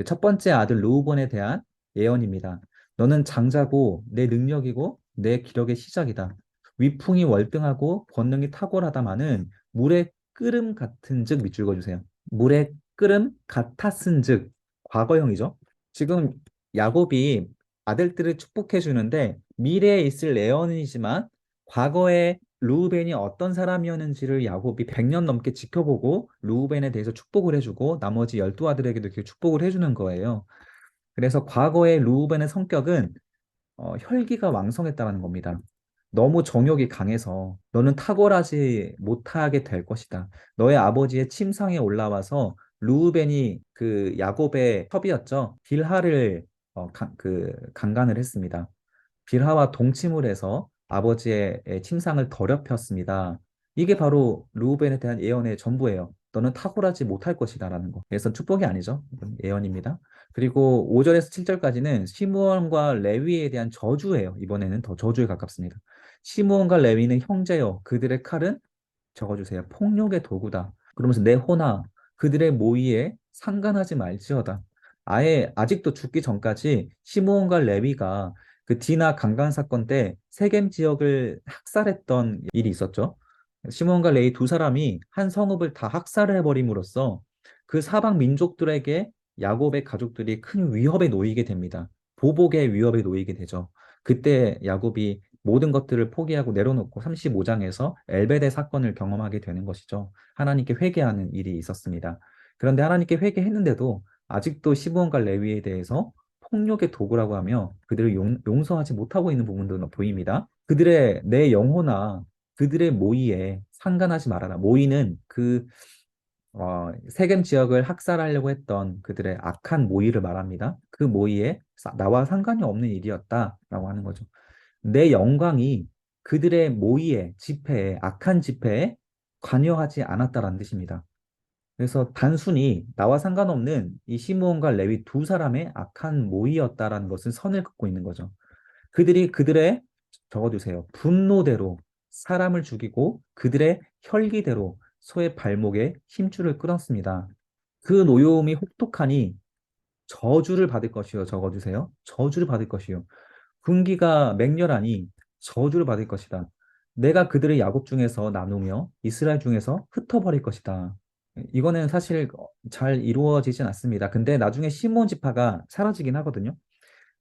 A: 첫 번째 아들 르우본에 대한 예언입니다. 너는 장자고 내 능력이고 내 기력의 시작이다. 위풍이 월등하고 권능이 탁월하다마는 물의 끓음 같은즉 밑줄 그어주세요. 물의 끓음 같았은즉 과거형이죠. 지금 야곱이 아들들을 축복해 주는데 미래에 있을 예언이지만 과거에 루우벤이 어떤 사람이었는지를 야곱이 100년 넘게 지켜보고 루우벤에 대해서 축복을 해주고 나머지 12아들에게도 이렇게 축복을 해주는 거예요. 그래서 과거의 루우벤의 성격은 혈기가 왕성했다는 겁니다. 너무 정욕이 강해서 너는 탁월하지 못하게 될 것이다. 너의 아버지의 침상에 올라와서 루우벤이 그 야곱의 첩이었죠. 빌하를 강간을 했습니다. 빌하와 동침을 해서 아버지의 침상을 더럽혔습니다. 이게 바로 루우벤에 대한 예언의 전부예요. 너는 탁월하지 못할 것이다라는 거. 그래서 축복이 아니죠. 이건 예언입니다. 그리고 5절에서 7절까지는 시므온과 레위에 대한 저주예요. 이번에는 더 저주에 가깝습니다. 시므온과 레위는 형제요. 그들의 칼은 적어주세요. 폭력의 도구다. 그러면서 내 호나 그들의 모의에 상관하지 말지어다. 아예 아직도 죽기 전까지 시므온과 레위가 그 디나 강간 사건 때 세겜 지역을 학살했던 일이 있었죠. 시몬과 레위 두 사람이 한 성읍을 다 학살을 해버림으로써 그 사방 민족들에게 야곱의 가족들이 큰 위협에 놓이게 됩니다. 보복의 위협에 놓이게 되죠. 그때 야곱이 모든 것들을 포기하고 내려놓고 35장에서 엘베데 사건을 경험하게 되는 것이죠. 하나님께 회개하는 일이 있었습니다. 그런데 하나님께 회개했는데도 아직도 시므온과 레위에 대해서 폭력의 도구라고 하며 그들을 용서하지 못하고 있는 부분도 보입니다. 그들의 내 영혼아 그들의 모의에 상관하지 말아라. 모의는 세겜 지역을 학살하려고 했던 그들의 악한 모의를 말합니다. 그 모의에 나와 상관이 없는 일이었다라고 하는 거죠. 내 영광이 그들의 모의에, 집회에, 악한 집회에 관여하지 않았다라는 뜻입니다. 그래서 단순히 나와 상관없는 이 시므온과 레위 두 사람의 악한 모의였다라는 것은 선을 긋고 있는 거죠. 그들이 그들의 적어두세요. 분노대로 사람을 죽이고 그들의 혈기대로 소의 발목에 힘줄을 끊었습니다. 그 노여움이 혹독하니 저주를 받을 것이요. 적어주세요. 저주를 받을 것이요. 군기가 맹렬하니 저주를 받을 것이다. 내가 그들의 야곱 중에서 나누며 이스라엘 중에서 흩어버릴 것이다. 이거는 사실 잘 이루어지진 않습니다. 근데 나중에 시몬 지파가 사라지긴 하거든요.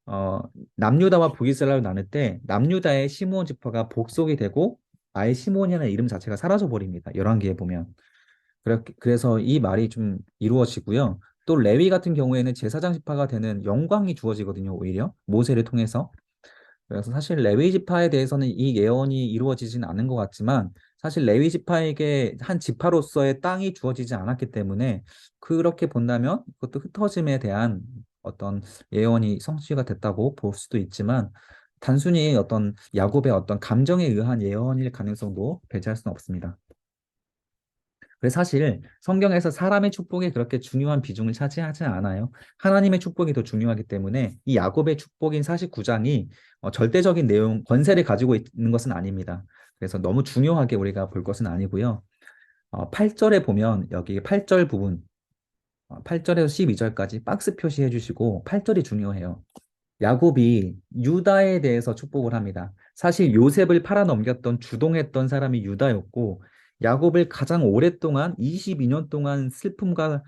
A: 어, 남유다와 북이스라엘로 나눌 때 남유다의 시므온 지파가 복속이 되고 아예 시므온이라는 이름 자체가 사라져 버립니다. 열왕기에 보면. 그래서 이 말이 좀 이루어지고요. 또 레위 같은 경우에는 제사장 지파가 되는 영광이 주어지거든요. 오히려 모세를 통해서. 그래서 사실 레위 지파에 대해서는 이 예언이 이루어지진 않은 것 같지만 사실 레위 지파에게 한 지파로서의 땅이 주어지지 않았기 때문에 그렇게 본다면 그것도 흩어짐에 대한 어떤 예언이 성취가 됐다고 볼 수도 있지만 단순히 어떤 야곱의 어떤 감정에 의한 예언일 가능성도 배제할 수는 없습니다. 그래서 사실 성경에서 사람의 축복이 그렇게 중요한 비중을 차지하지 않아요. 하나님의 축복이 더 중요하기 때문에 이 야곱의 축복인 49장이 절대적인 내용, 권세를 가지고 있는 것은 아닙니다. 그래서 너무 중요하게 우리가 볼 것은 아니고요. 8절에 보면 여기 8절 부분, 8절에서 12절까지 박스 표시해 주시고 8절이 중요해요. 야곱이 유다에 대해서 축복을 합니다. 사실 요셉을 팔아넘겼던 주동했던 사람이 유다였고 야곱을 가장 오랫동안 22년 동안 슬픔과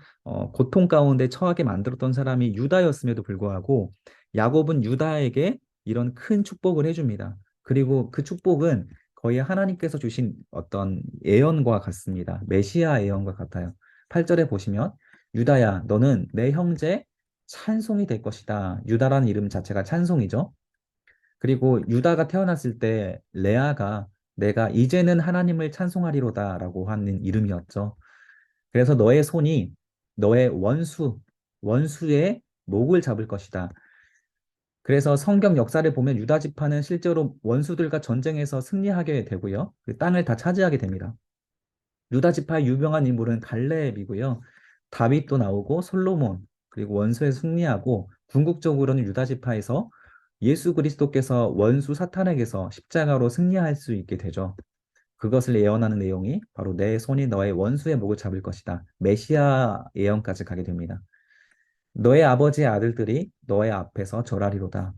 A: 고통 가운데 처하게 만들었던 사람이 유다였음에도 불구하고 야곱은 유다에게 이런 큰 축복을 해줍니다. 그리고 그 축복은 거의 하나님께서 주신 어떤 예언과 같습니다. 메시아 예언과 같아요. 8절에 보시면 유다야 너는 내 형제 찬송이 될 것이다. 유다라는 이름 자체가 찬송이죠. 그리고 유다가 태어났을 때 레아가 내가 이제는 하나님을 찬송하리로다라고 하는 이름이었죠. 그래서 너의 손이 너의 원수의 목을 잡을 것이다. 그래서 성경 역사를 보면 유다 지파는 실제로 원수들과 전쟁에서 승리하게 되고요. 그 땅을 다 차지하게 됩니다. 유다 지파의 유명한 인물은 갈렙이고요. 다윗도 나오고 솔로몬, 그리고 원수에 승리하고 궁극적으로는 유다 지파에서 예수 그리스도께서 원수 사탄에게서 십자가로 승리할 수 있게 되죠. 그것을 예언하는 내용이 바로 내 손이 너의 원수의 목을 잡을 것이다. 메시아 예언까지 가게 됩니다. 너의 아버지의 아들들이 너의 앞에서 절하리로다.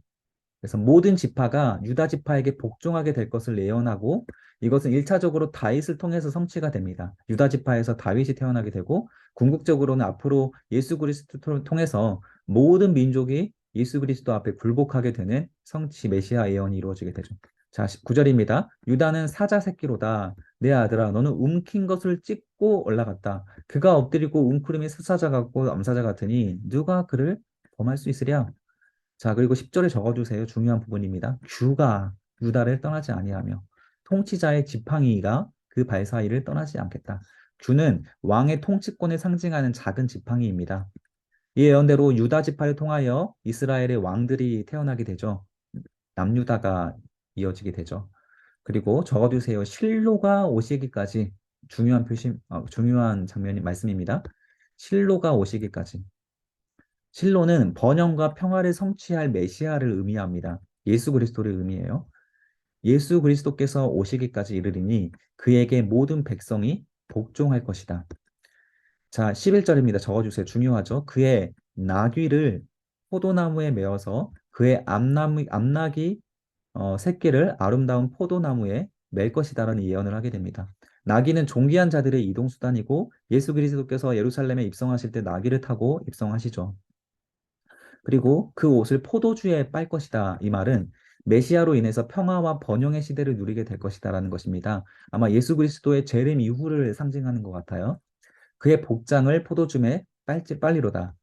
A: 그래서 모든 지파가 유다 지파에게 복종하게 될 것을 예언하고 이것은 1차적으로 다윗을 통해서 성취가 됩니다. 유다 지파에서 다윗이 태어나게 되고 궁극적으로는 앞으로 예수 그리스도를 통해서 모든 민족이 예수 그리스도 앞에 굴복하게 되는 성취 메시아 예언이 이루어지게 되죠. 자, 9절입니다. 유다는 사자 새끼로다. 내 아들아, 너는 움킨 것을 찢고 올라갔다. 그가 엎드리고 웅크림이 수사자 같고 암사자 같으니 누가 그를 범할 수 있으랴? 자, 그리고 10절에 적어주세요. 중요한 부분입니다. 주가 유다를 떠나지 아니하며 통치자의 지팡이가 그 발 사이를 떠나지 않겠다. 주는 왕의 통치권을 상징하는 작은 지팡이입니다. 이 예언대로 유다 지파를 통하여 이스라엘의 왕들이 태어나게 되죠. 남유다가 이어지게 되죠. 그리고 적어두세요. 실로가 오시기까지 중요한 장면이 말씀입니다. 실로가 오시기까지. 실로는 번영과 평화를 성취할 메시아를 의미합니다. 예수 그리스도를 의미해요. 예수 그리스도께서 오시기까지 이르리니 그에게 모든 백성이 복종할 것이다. 자, 11절입니다. 적어주세요. 중요하죠. 그의 나귀를 포도나무에 메어서 그의 암나귀 새끼를 아름다운 포도나무에 맬 것이다라는 예언을 하게 됩니다. 나귀는 존귀한 자들의 이동수단이고 예수 그리스도께서 예루살렘에 입성하실 때 나귀를 타고 입성하시죠. 그리고 그 옷을 포도주에 빨 것이다. 이 말은 메시아로 인해서 평화와 번영의 시대를 누리게 될 것이다라는 것입니다. 아마 예수 그리스도의 재림 이후를 상징하는 것 같아요. 그의 복장을 포도주에 빨리로다.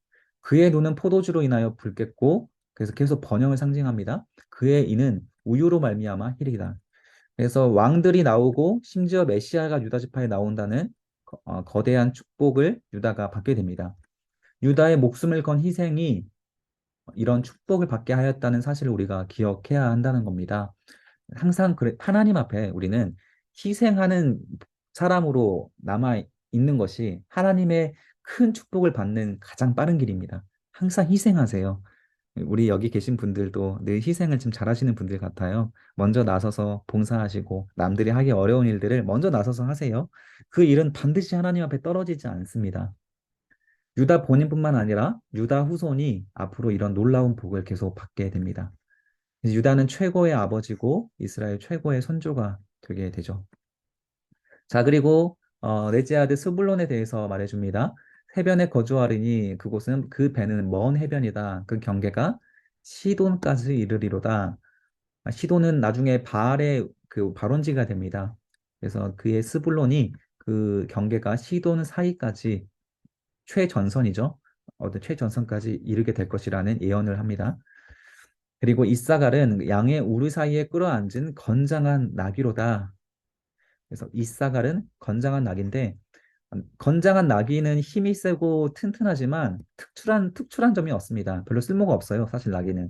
A: 그의 눈은 포도주로 인하여 붉겠고 그래서 계속 번영을 상징합니다. 그의 이는 우유로 말미암아 희리다. 그래서 왕들이 나오고 심지어 메시아가 유다 지파에 나온다는 거대한 축복을 유다가 받게 됩니다. 유다의 목숨을 건 희생이 이런 축복을 받게 하였다는 사실을 우리가 기억해야 한다는 겁니다. 항상 그래, 하나님 앞에 우리는 희생하는 사람으로 남아 있는 것이 하나님의 큰 축복을 받는 가장 빠른 길입니다. 항상 희생하세요. 우리 여기 계신 분들도 늘 희생을 좀 잘하시는 분들 같아요. 먼저 나서서 봉사하시고 남들이 하기 어려운 일들을 먼저 나서서 하세요. 그 일은 반드시 하나님 앞에 떨어지지 않습니다. 유다 본인뿐만 아니라 유다 후손이 앞으로 이런 놀라운 복을 계속 받게 됩니다. 유다는 최고의 아버지고 이스라엘 최고의 선조가 되게 되죠. 자, 그리고 넷째 아들 스불론에 대해서 말해줍니다. 해변에 거주하리니 그곳은 그 배는 먼 해변이다. 그 경계가 시돈까지 이르리로다. 시돈은 나중에 바알의 그 발원지가 됩니다. 그래서 그의 스불론이 그 경계가 시돈 사이까지 최전선이죠. 최전선까지 이르게 될 것이라는 예언을 합니다. 그리고 이사갈은 양의 우리 사이에 끌어앉은 건장한 나귀로다. 그래서 이사갈은 건장한 나귀인데 건장한 나귀는 힘이 세고 튼튼하지만 특출한 점이 없습니다. 별로 쓸모가 없어요. 사실 나귀는.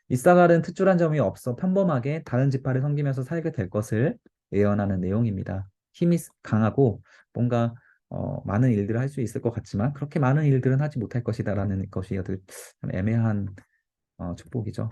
A: 이사갈은 특출한 점이 없어 평범하게 다른 지파를 섬기면서 살게 될 것을 예언하는 내용입니다. 힘이 강하고 뭔가 많은 일들을 할 수 있을 것 같지만 그렇게 많은 일들은 하지 못할 것이다라는 것이 아주 참 애매한 축복이죠.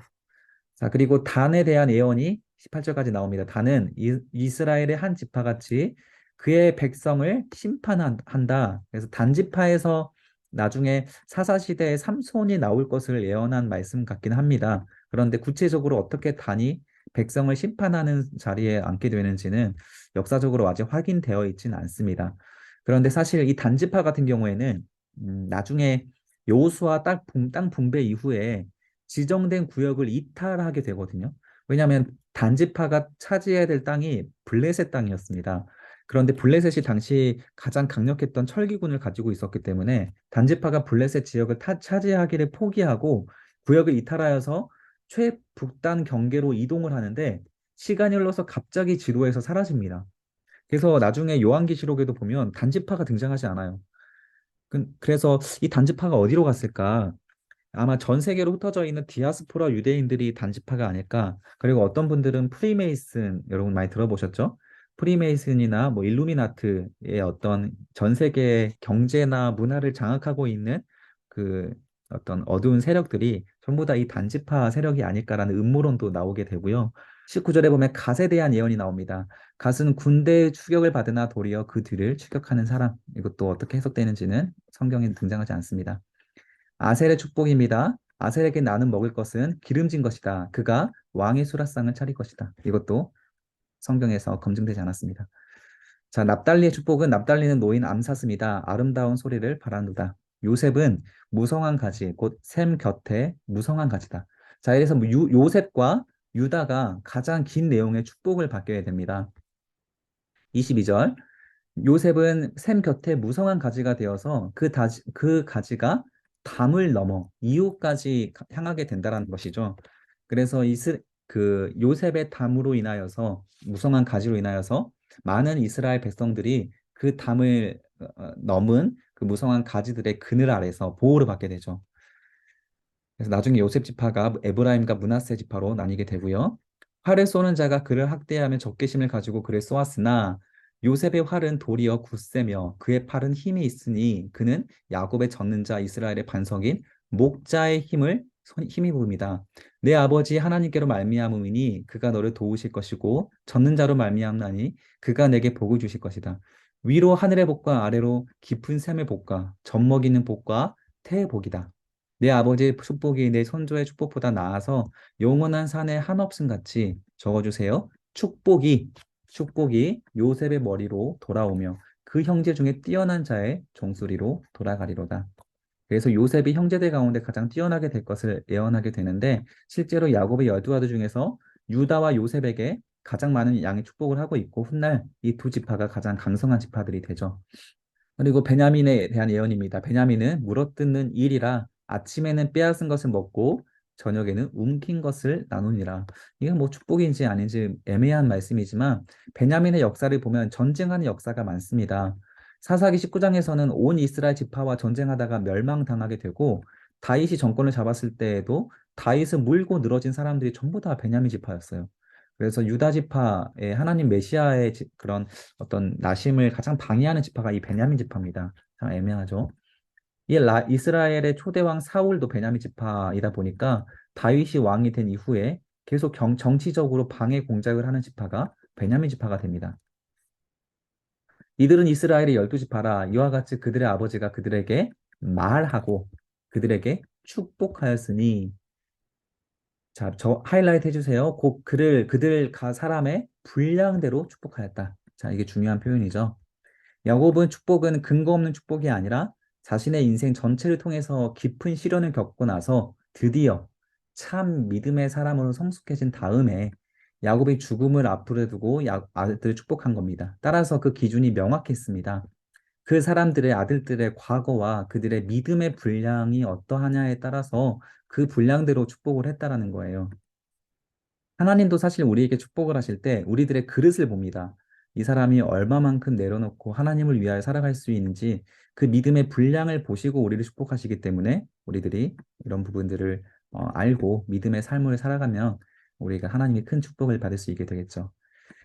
A: 자, 그리고 단에 대한 예언이 18절까지 나옵니다. 단은 이스라엘의 한 지파같이 그의 백성을 심판한다. 그래서 단 지파에서 나중에 사사시대에 삼손이 나올 것을 예언한 말씀 같긴 합니다. 그런데 구체적으로 어떻게 단이 백성을 심판하는 자리에 앉게 되는지는 역사적으로 아직 확인되어 있지는 않습니다. 그런데 사실 이 단지파 같은 경우에는 나중에 여호수아 땅 분배 이후에 지정된 구역을 이탈하게 되거든요. 왜냐하면 단지파가 차지해야 될 땅이 블레셋 땅이었습니다. 그런데 블레셋이 당시 가장 강력했던 철기군을 가지고 있었기 때문에 단지파가 블레셋 지역을 차지하기를 포기하고 구역을 이탈하여서 최북단 경계로 이동을 하는데 시간이 흘러서 갑자기 지도에서 사라집니다. 그래서 나중에 요한계시록에도 보면 단지파가 등장하지 않아요. 그래서 이 단지파가 어디로 갔을까? 아마 전 세계로 흩어져 있는 디아스포라 유대인들이 단지파가 아닐까. 그리고 어떤 분들은 프리메이슨, 여러분 많이 들어보셨죠? 프리메이슨이나 뭐 일루미나트의 어떤 전 세계 경제나 문화를 장악하고 있는 그 어떤 어두운 세력들이 전부 다 이 단지파 세력이 아닐까라는 음모론도 나오게 되고요. 19절에 보면 갓에 대한 예언이 나옵니다. 갓은 군대의 추격을 받으나 도리어 그 뒤를 추격하는 사람. 이것도 어떻게 해석되는지는 성경에 등장하지 않습니다. 아셀의 축복입니다. 아셀에게 나는 먹을 것은 기름진 것이다. 그가 왕의 수라상을 차릴 것이다. 이것도 성경에서 검증되지 않았습니다. 자, 납달리의 축복은 납달리는 노인 암사슴이다. 아름다운 소리를 바라누다. 요셉은 무성한 가지, 곧 샘 곁에 무성한 가지다. 자, 이래서 요셉과 유다가 가장 긴 내용의 축복을 받게 됩니다. 22절. 요셉은 샘 곁에 무성한 가지가 되어서 그 가지가 담을 넘어 이웃까지 향하게 된다는 것이죠. 그래서 그 요셉의 담으로 인하여서 무성한 가지로 인하여서 많은 이스라엘 백성들이 그 담을 넘은 그 무성한 가지들의 그늘 아래서 보호를 받게 되죠. 그래서 나중에 요셉 지파가 에브라임과 므낫세 지파로 나뉘게 되고요. 활을 쏘는 자가 그를 학대하며 적개심을 가지고 그를 쏘았으나 요셉의 활은 도리어 굳세며 그의 팔은 힘이 있으니 그는 야곱의 젖는 자 이스라엘의 반석인 목자의 힘이 부음이다. 내 아버지 하나님께로 말미암음이니 그가 너를 도우실 것이고 젖는 자로 말미암나니 그가 내게 복을 주실 것이다. 위로 하늘의 복과 아래로 깊은 샘의 복과 젖먹이는 복과 태의 복이다. 내 아버지의 축복이 내 선조의 축복보다 나아서 영원한 산에 한없음 같이 적어주세요. 축복이 요셉의 머리로 돌아오며 그 형제 중에 뛰어난 자의 종소리로 돌아가리로다. 그래서 요셉이 형제들 가운데 가장 뛰어나게 될 것을 예언하게 되는데 실제로 야곱의 12아들 중에서 유다와 요셉에게 가장 많은 양의 축복을 하고 있고 훗날 이 두 지파가 가장 강성한 지파들이 되죠. 그리고 베냐민에 대한 예언입니다. 베냐민은 물어뜯는 일이라 아침에는 빼앗은 것을 먹고 저녁에는 움킨 것을 나누니라. 이건 뭐 축복인지 아닌지 애매한 말씀이지만 베냐민의 역사를 보면 전쟁하는 역사가 많습니다. 사사기 19장에서는 온 이스라엘 지파와 전쟁하다가 멸망당하게 되고 다윗이 정권을 잡았을 때에도 다윗을 물고 늘어진 사람들이 전부 다 베냐민 지파였어요. 그래서 유다 지파의 하나님 메시아의 그런 어떤 나심을 가장 방해하는 지파가 이 베냐민 지파입니다. 참 애매하죠. 이스라엘의 초대왕 사울도 베냐민 지파이다 보니까 다윗이 왕이 된 이후에 계속 정치적으로 방해 공작을 하는 지파가 베냐민 지파가 됩니다. 이들은 이스라엘의 12지파라 이와 같이 그들의 아버지가 그들에게 말하고 그들에게 축복하였으니 자, 저 하이라이트 해주세요. 곧 그들 사람의 분량대로 축복하였다. 자, 이게 중요한 표현이죠. 야곱은 축복은 근거 없는 축복이 아니라 자신의 인생 전체를 통해서 깊은 시련을 겪고 나서 드디어 참 믿음의 사람으로 성숙해진 다음에 야곱의 죽음을 앞으로 두고 아들을 축복한 겁니다. 따라서 그 기준이 명확했습니다. 그 사람들의 아들들의 과거와 그들의 믿음의 분량이 어떠하냐에 따라서 그 분량대로 축복을 했다라는 거예요. 하나님도 사실 우리에게 축복을 하실 때 우리들의 그릇을 봅니다. 이 사람이 얼마만큼 내려놓고 하나님을 위하여 살아갈 수 있는지 그 믿음의 분량을 보시고 우리를 축복하시기 때문에 우리들이 이런 부분들을 알고 믿음의 삶을 살아가면 우리가 하나님의 큰 축복을 받을 수 있게 되겠죠.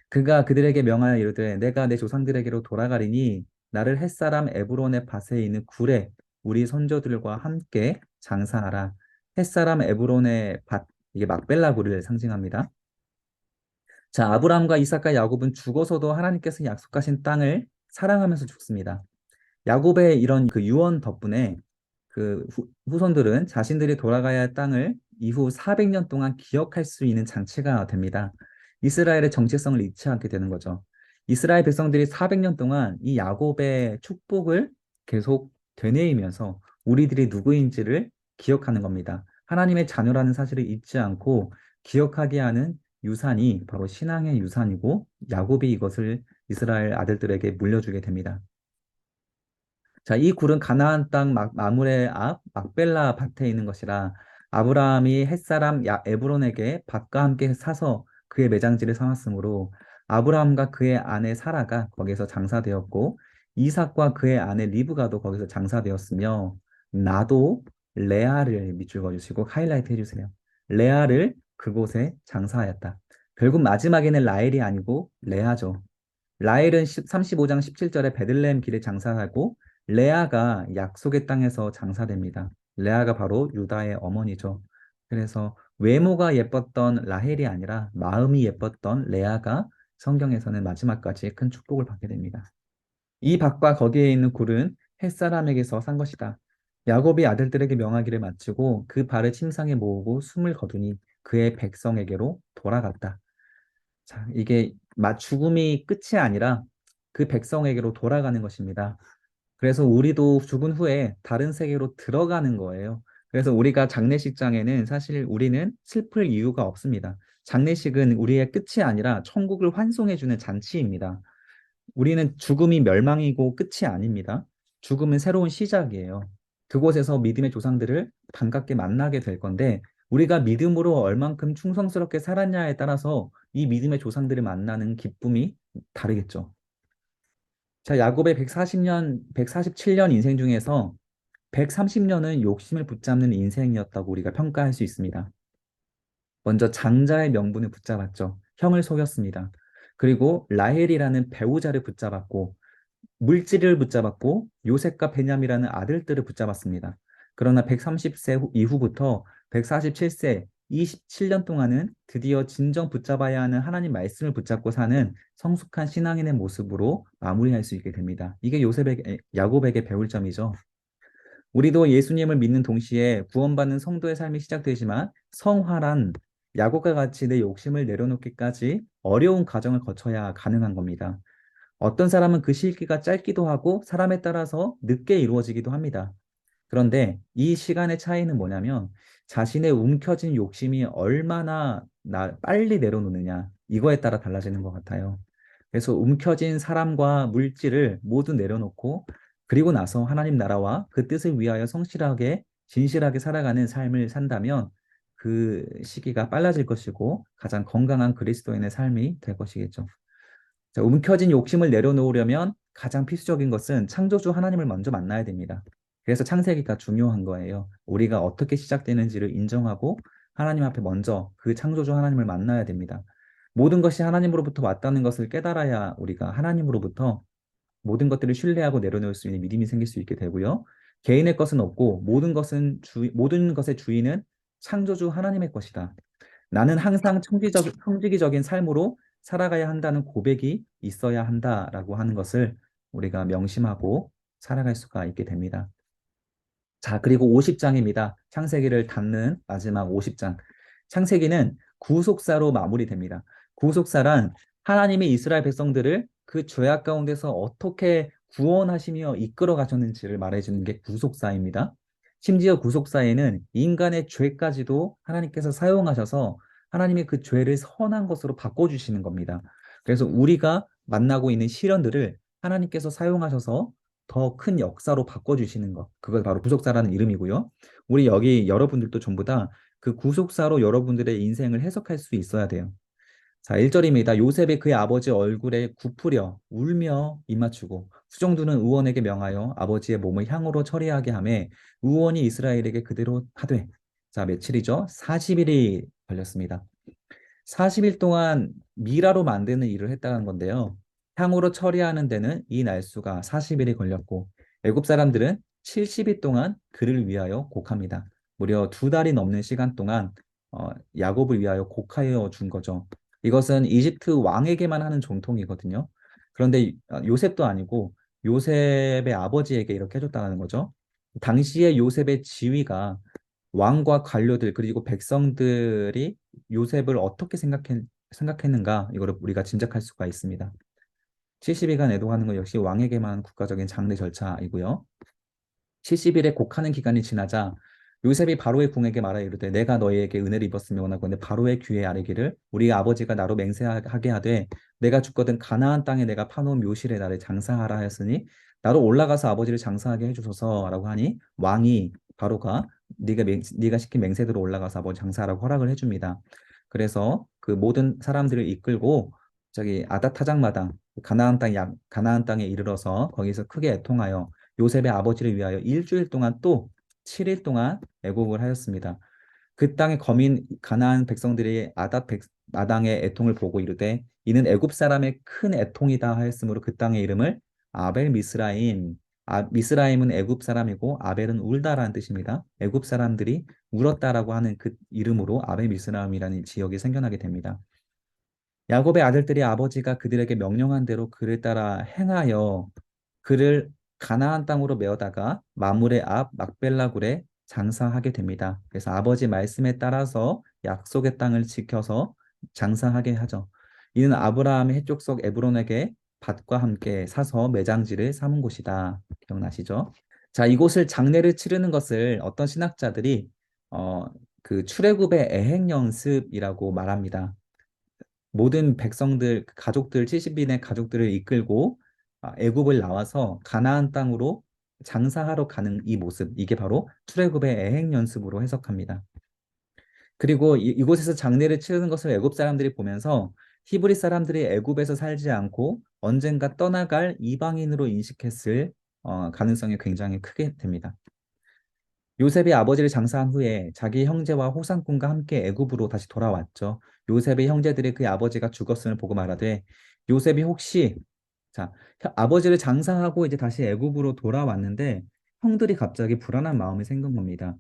A: 그가 그들에게 명하여 이르되 내가 내 조상들에게로 돌아가리니 나를 햇사람 에브론의 밭에 있는 굴에 우리 선조들과 함께 장사하라. 햇사람 에브론의 밭, 이게 막벨라 굴을 상징합니다. 자, 아브라함과 이삭과 야곱은 죽어서도 하나님께서 약속하신 땅을 사랑하면서 죽습니다. 야곱의 이런 그 유언 덕분에 그 후손들은 자신들이 돌아가야 할 땅을 이후 400년 동안 기억할 수 있는 장치가 됩니다. 이스라엘의 정체성을 잃지 않게 되는 거죠. 이스라엘 백성들이 400년 동안 이 야곱의 축복을 계속 되뇌이면서 우리들이 누구인지를 기억하는 겁니다. 하나님의 자녀라는 사실을 잊지 않고 기억하게 하는 유산이 바로 신앙의 유산이고 야곱이 이것을 이스라엘 아들들에게 물려주게 됩니다. 자, 이 굴은 가나안 땅 마물의 앞 막벨라 밭에 있는 것이라 아브라함이 햇사람 에브론에게 밭과 함께 사서 그의 매장지를 삼았으므로 아브라함과 그의 아내 사라가 거기서 장사되었고 이삭과 그의 아내 리브가도 거기서 장사되었으며 나도 레아를 밑줄 그어주시고 하이라이트 해주세요. 레아를 그곳에 장사하였다. 결국 마지막에는 라헬이 아니고 레아죠. 라헬은 35장 17절에 베들레헴 길에 장사하고 레아가 약속의 땅에서 장사됩니다. 레아가 바로 유다의 어머니죠. 그래서 외모가 예뻤던 라헬이 아니라 마음이 예뻤던 레아가 성경에서는 마지막까지 큰 축복을 받게 됩니다. 이 밭과 거기에 있는 굴은 햇사람에게서 산 것이다. 야곱이 아들들에게 명하기를 마치고 그 발을 침상에 모으고 숨을 거두니 그의 백성에게로 돌아갔다. 자, 이게 죽음이 끝이 아니라 그 백성에게로 돌아가는 것입니다. 그래서 우리도 죽은 후에 다른 세계로 들어가는 거예요. 그래서 우리가 장례식장에는 사실 우리는 슬플 이유가 없습니다. 장례식은 우리의 끝이 아니라 천국을 환송해주는 잔치입니다. 우리는 죽음이 멸망이고 끝이 아닙니다. 죽음은 새로운 시작이에요. 그곳에서 믿음의 조상들을 반갑게 만나게 될 건데, 우리가 믿음으로 얼만큼 충성스럽게 살았냐에 따라서 이 믿음의 조상들을 만나는 기쁨이 다르겠죠. 자, 야곱의 147년 인생 중에서 130년은 욕심을 붙잡는 인생이었다고 우리가 평가할 수 있습니다. 먼저 장자의 명분을 붙잡았죠. 형을 속였습니다. 그리고 라헬이라는 배우자를 붙잡았고 물질을 붙잡았고 요셉과 베냐민이라는 아들들을 붙잡았습니다. 그러나 130세 이후부터 147세 27년 동안은 드디어 진정 붙잡아야 하는 하나님 말씀을 붙잡고 사는 성숙한 신앙인의 모습으로 마무리할 수 있게 됩니다. 이게 야곱에게 배울 점이죠. 우리도 예수님을 믿는 동시에 구원받는 성도의 삶이 시작되지만 성화란 야곱과 같이 내 욕심을 내려놓기까지 어려운 과정을 거쳐야 가능한 겁니다. 어떤 사람은 그 시기가 짧기도 하고 사람에 따라서 늦게 이루어지기도 합니다. 그런데 이 시간의 차이는 뭐냐면 자신의 움켜진 욕심이 얼마나 빨리 내려놓느냐 이거에 따라 달라지는 것 같아요. 그래서 움켜진 사람과 물질을 모두 내려놓고 그리고 나서 하나님 나라와 그 뜻을 위하여 성실하게 진실하게 살아가는 삶을 산다면 그 시기가 빨라질 것이고 가장 건강한 그리스도인의 삶이 될 것이겠죠. 자, 움켜진 욕심을 내려놓으려면 가장 필수적인 것은 창조주 하나님을 먼저 만나야 됩니다. 그래서 창세기가 중요한 거예요. 우리가 어떻게 시작되는지를 인정하고 하나님 앞에 먼저 그 창조주 하나님을 만나야 됩니다. 모든 것이 하나님으로부터 왔다는 것을 깨달아야 우리가 하나님으로부터 모든 것들을 신뢰하고 내려놓을 수 있는 믿음이 생길 수 있게 되고요. 개인의 것은 없고 모든 것의 주인은 창조주 하나님의 것이다. 나는 항상 청지기적인 삶으로 살아가야 한다는 고백이 있어야 한다라고 하는 것을 우리가 명심하고 살아갈 수가 있게 됩니다. 자, 그리고 50장입니다. 창세기를 닫는 마지막 50장. 창세기는 구속사로 마무리됩니다. 구속사란 하나님이 이스라엘 백성들을 그 죄악 가운데서 어떻게 구원하시며 이끌어 가셨는지를 말해주는 게 구속사입니다. 심지어 구속사에는 인간의 죄까지도 하나님께서 사용하셔서 하나님이 그 죄를 선한 것으로 바꿔주시는 겁니다. 그래서 우리가 만나고 있는 시련들을 하나님께서 사용하셔서 더 큰 역사로 바꿔주시는 것. 그걸 바로 구속사라는 이름이고요. 우리 여기 여러분들도 전부 다 그 구속사로 여러분들의 인생을 해석할 수 있어야 돼요. 자, 1절입니다. 요셉이 그의 아버지 얼굴에 굽으려 울며 입맞추고 수종두는 의원에게 명하여 아버지의 몸을 향으로 처리하게 하매 의원이 이스라엘에게 그대로 하되 자, 며칠이죠? 40일이 걸렸습니다. 40일 동안 미라로 만드는 일을 했다는 건데요. 향으로 처리하는 데는 이 날수가 40일이 걸렸고 애굽 사람들은 70일 동안 그를 위하여 곡합니다. 무려 2달이 넘는 시간 동안 야곱을 위하여 곡하여 준 거죠. 이것은 이집트 왕에게만 하는 전통이거든요. 그런데 요셉도 아니고 요셉의 아버지에게 이렇게 해줬다는 거죠. 당시에 요셉의 지위가 왕과 관료들 그리고 백성들이 요셉을 어떻게 생각했는가 이거를 우리가 짐작할 수가 있습니다. 70일간 애동하는 것 역시 왕에게만 국가적인 장례 절차이고요. 70일의 곡하는 기간이 지나자 요셉이 바로의 궁에게 말하 이르되 내가 너희에게 은혜를 입었으며 원하건대 바로의 귀에 아뢰기를 우리 아버지가 나로 맹세하게 하되 내가 죽거든 가나안 땅에 내가 파놓은 묘실에 나를 장사하라 하였으니 나로 올라가서 아버지를 장사하게 해주소서라고 하니 왕이 바로가 네가 시킨 맹세대로 올라가서 아버지 장사하라고 허락을 해줍니다. 그래서 그 모든 사람들을 이끌고 저기 아닷타작마당 가나안 땅에 이르러서 거기서 크게 애통하여 요셉의 아버지를 위하여 일주일 동안 또 7일 동안 애곡을 하였습니다. 그 땅의 거민 가나안 백성들이 마당의 애통을 보고 이르되 이는 애굽 사람의 큰 애통이다 하였으므로 그 땅의 이름을 아벨 미스라임. 미스라임은 애굽 사람이고 아벨은 울다라는 뜻입니다. 애굽 사람들이 울었다라고 하는 그 이름으로 아벨 미스라임이라는 지역이 생겨나게 됩니다. 야곱의 아들들이 아버지가 그들에게 명령한 대로 그를 따라 행하여 그를 가나안 땅으로 메어다가 마물의 앞 막벨라굴에 장사하게 됩니다. 그래서 아버지 말씀에 따라서 약속의 땅을 지켜서 장사하게 하죠. 이는 아브라함의 해족속 에브론에게 밭과 함께 사서 매장지를 삼은 곳이다. 기억나시죠? 자, 이곳을 장례를 치르는 것을 어떤 신학자들이 어, 그 출애굽의 애행 연습이라고 말합니다. 모든 백성들, 그 가족들, 70인의 가족들을 이끌고 애굽을 나와서 가나안 땅으로 장사하러 가는 이 모습, 이게 바로 출애굽의 애행 연습으로 해석합니다. 그리고 이곳에서 장례를 치르는 것을 애굽 사람들이 보면서 히브리 사람들이 애굽에서 살지 않고 언젠가 떠나갈 이방인으로 인식했을 가능성이 굉장히 크게 됩니다. 요셉이 아버지를 장사한 후에 자기 형제와 호상꾼과 함께 애굽으로 다시 돌아왔죠. 요셉의 형제들이 그의 아버지가 죽었음을 보고 말하되 요셉이 혹시 자 아버지를 장사하고 이제 다시 애굽으로 돌아왔는데 형들이 갑자기 불안한 마음이 생긴 겁니다.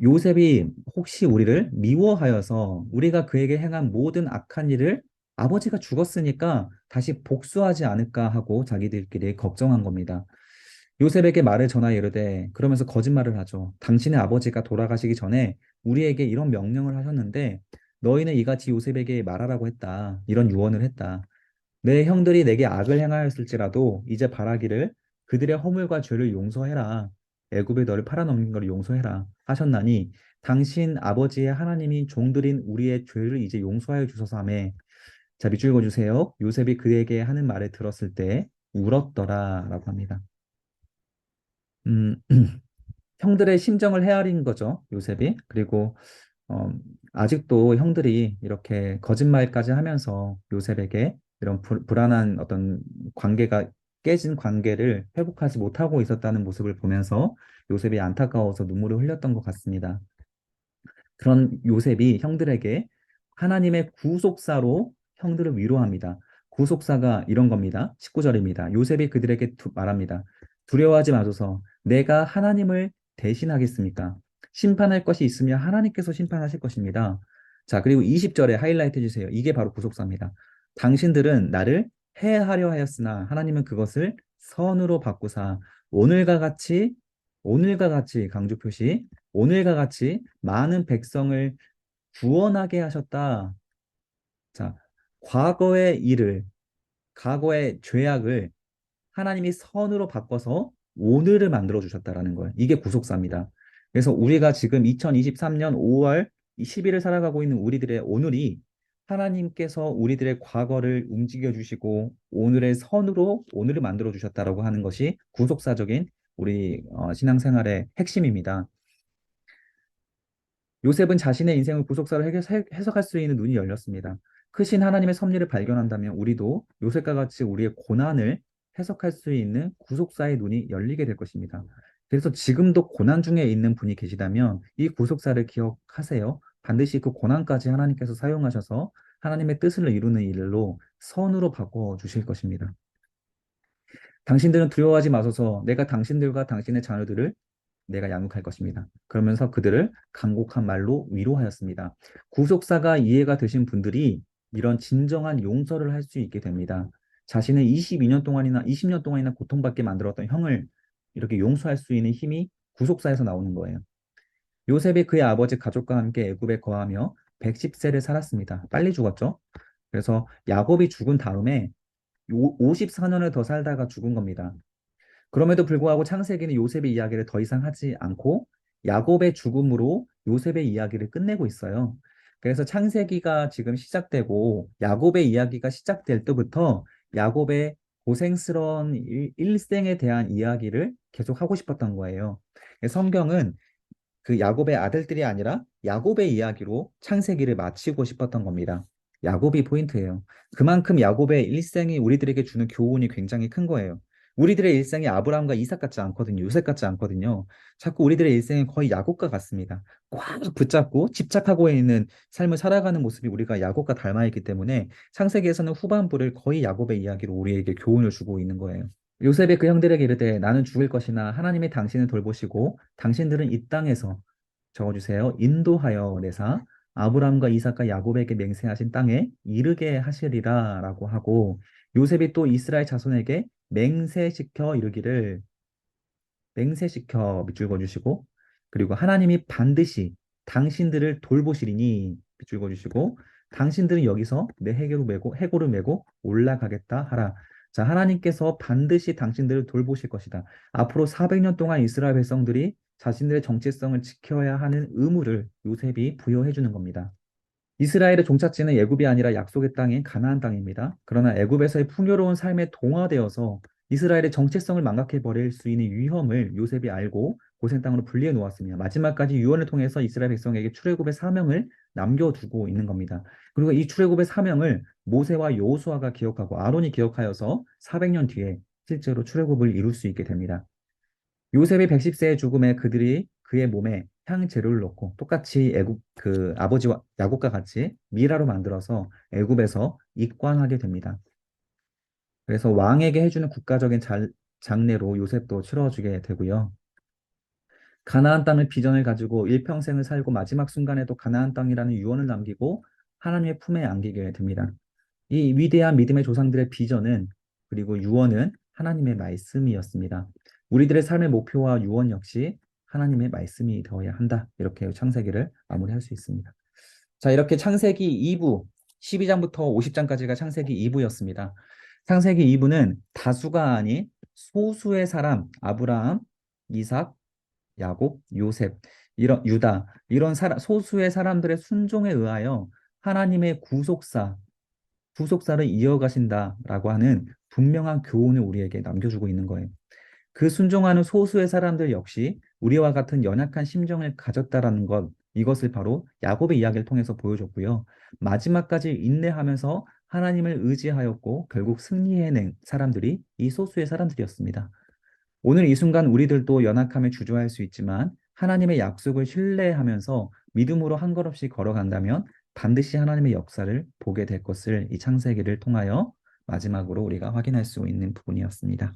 A: 요셉이 혹시 우리를 미워하여서 우리가 그에게 행한 모든 악한 일을 아버지가 죽었으니까 다시 복수하지 않을까 하고 자기들끼리 걱정한 겁니다. 요셉에게 말을 전하여 이르되 그러면서 거짓말을 하죠. 당신의 아버지가 돌아가시기 전에 우리에게 이런 명령을 하셨는데 너희는 이같이 요셉에게 말하라고 했다. 이런 유언을 했다. 내 형들이 내게 악을 행하였을지라도 이제 바라기를 그들의 허물과 죄를 용서해라. 애굽에 너를 팔아넘긴 것을 용서해라 하셨나니 당신 아버지의 하나님이 종들인 우리의 죄를 이제 용서하여 주소서 하매 자 밑줄 그어주세요. 요셉이 그에게 하는 말을 들었을 때 울었더라라고 합니다. 음, 형들의 심정을 헤아린 거죠, 요셉이. 그리고 어, 아직도 형들이 이렇게 거짓말까지 하면서 요셉에게 이런 불안한 어떤 관계가 깨진 관계를 회복하지 못하고 있었다는 모습을 보면서 요셉이 안타까워서 눈물을 흘렸던 것 같습니다. 그런 요셉이 형들에게 하나님의 구속사로 형들을 위로합니다. 구속사가 이런 겁니다. 19절입니다. 요셉이 그들에게 말합니다. 두려워하지 마소서. 내가 하나님을 대신하겠습니까? 심판할 것이 있으면 하나님께서 심판하실 것입니다. 자, 그리고 20절에 하이라이트 해주세요. 이게 바로 구속사입니다. 당신들은 나를 해하려 하였으나 하나님은 그것을 선으로 바꾸사 오늘과 같이 강조 표시 오늘과 같이 많은 백성을 구원하게 하셨다. 자, 과거의 일을, 과거의 죄악을 하나님이 선으로 바꿔서 오늘을 만들어 주셨다라는 거예요. 이게 구속사입니다. 그래서 우리가 지금 2023년 5월 10일을 살아가고 있는 우리들의 오늘이 하나님께서 우리들의 과거를 움직여 주시고 오늘의 선으로 오늘을 만들어 주셨다라고 하는 것이 구속사적인 우리 신앙생활의 핵심입니다. 요셉은 자신의 인생을 구속사로 해석할 수 있는 눈이 열렸습니다. 크신 하나님의 섭리를 발견한다면 우리도 요셉과 같이 우리의 고난을 해석할 수 있는 구속사의 눈이 열리게 될 것입니다. 그래서 지금도 고난 중에 있는 분이 계시다면 이 구속사를 기억하세요. 반드시 그 고난까지 하나님께서 사용하셔서 하나님의 뜻을 이루는 일로 선으로 바꿔 주실 것입니다. 당신들은 두려워하지 마소서 내가 당신들과 당신의 자녀들을 내가 양육할 것입니다. 그러면서 그들을 간곡한 말로 위로하였습니다. 구속사가 이해가 되신 분들이 이런 진정한 용서를 할 수 있게 됩니다. 자신의 22년 동안이나 20년 동안이나 고통받게 만들었던 형을 이렇게 용서할 수 있는 힘이 구속사에서 나오는 거예요. 요셉이 그의 아버지 가족과 함께 애굽에 거하며 110세를 살았습니다. 빨리 죽었죠? 그래서 야곱이 죽은 다음에 54년을 더 살다가 죽은 겁니다. 그럼에도 불구하고 창세기는 요셉의 이야기를 더 이상 하지 않고 야곱의 죽음으로 요셉의 이야기를 끝내고 있어요. 그래서 창세기가 지금 시작되고 야곱의 이야기가 시작될 때부터 야곱의 고생스러운 일생에 대한 이야기를 계속 하고 싶었던 거예요. 성경은 그 야곱의 아들들이 아니라 야곱의 이야기로 창세기를 마치고 싶었던 겁니다. 야곱이 포인트예요. 그만큼 야곱의 일생이 우리들에게 주는 교훈이 굉장히 큰 거예요. 우리들의 일생이 아브라함과 이삭 같지 않거든요. 요셉 같지 않거든요. 자꾸 우리들의 일생은 거의 야곱과 같습니다. 꽉 붙잡고 집착하고 있는 삶을 살아가는 모습이 우리가 야곱과 닮아 있기 때문에 창세기에서는 후반부를 거의 야곱의 이야기로 우리에게 교훈을 주고 있는 거예요. 요셉이 그 형들에게 이르되 나는 죽을 것이나 하나님이 당신을 돌보시고 당신들은 이 땅에서 적어주세요. 인도하여 내사 아브람과 이삭과 야곱에게 맹세하신 땅에 이르게 하시리라라고 하고 요셉이 또 이스라엘 자손에게 맹세시켜 이르기를 맹세시켜 밑줄 그어주시고 그리고 하나님이 반드시 당신들을 돌보시리니 밑줄 그어주시고 당신들은 여기서 내 해골을 메고 올라가겠다 하라. 자, 하나님께서 반드시 당신들을 돌보실 것이다. 앞으로 400년 동안 이스라엘 백성들이 자신들의 정체성을 지켜야 하는 의무를 요셉이 부여해 주는 겁니다. 이스라엘의 종착지는 애굽이 아니라 약속의 땅인 가나안 땅입니다. 그러나 애굽에서의 풍요로운 삶에 동화되어서 이스라엘의 정체성을 망각해 버릴 수 있는 위험을 요셉이 알고 고센 땅으로 분리해 놓았습니다. 마지막까지 유언을 통해서 이스라엘 백성에게 출애굽의 사명을 남겨두고 있는 겁니다. 그리고 이 출애굽의 사명을 모세와 여호수아가 기억하고 아론이 기억하여서 400년 뒤에 실제로 출애굽을 이룰 수 있게 됩니다. 요셉이 110세의 죽음에 그들이 그의 몸에 향 재료를 넣고 똑같이 애굽 그 아버지와 야곱과 같이 미라로 만들어서 애굽에서 입관하게 됩니다. 그래서 왕에게 해주는 국가적인 장례로 요셉도 치러주게 되고요. 가나안 땅의 비전을 가지고 일평생을 살고 마지막 순간에도 가나안 땅이라는 유언을 남기고 하나님의 품에 안기게 됩니다. 이 위대한 믿음의 조상들의 비전은 그리고 유언은 하나님의 말씀이었습니다. 우리들의 삶의 목표와 유언 역시 하나님의 말씀이 되어야 한다. 이렇게 창세기를 마무리할 수 있습니다. 자, 이렇게 창세기 2부 12장부터 50장까지가 창세기 2부였습니다. 창세기 2부는 다수가 아닌 소수의 사람, 아브라함, 이삭, 야곱, 요셉, 이런 유다, 이런 소수의 사람들의 순종에 의하여 하나님의 구속사를 이어가신다라고 하는 분명한 교훈을 우리에게 남겨주고 있는 거예요. 그 순종하는 소수의 사람들 역시 우리와 같은 연약한 심정을 가졌다라는 것, 이것을 바로 야곱의 이야기를 통해서 보여줬고요. 마지막까지 인내하면서 하나님을 의지하였고 결국 승리해낸 사람들이 이 소수의 사람들이었습니다. 오늘 이 순간 우리들도 연약함에 주저할 수 있지만 하나님의 약속을 신뢰하면서 믿음으로 한 걸음씩 걸어간다면 반드시 하나님의 역사를 보게 될 것을 이 창세기를 통하여 마지막으로 우리가 확인할 수 있는 부분이었습니다.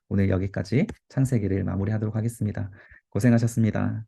A: 오늘 여기까지 창세기를 마무리하도록 하겠습니다. 고생하셨습니다.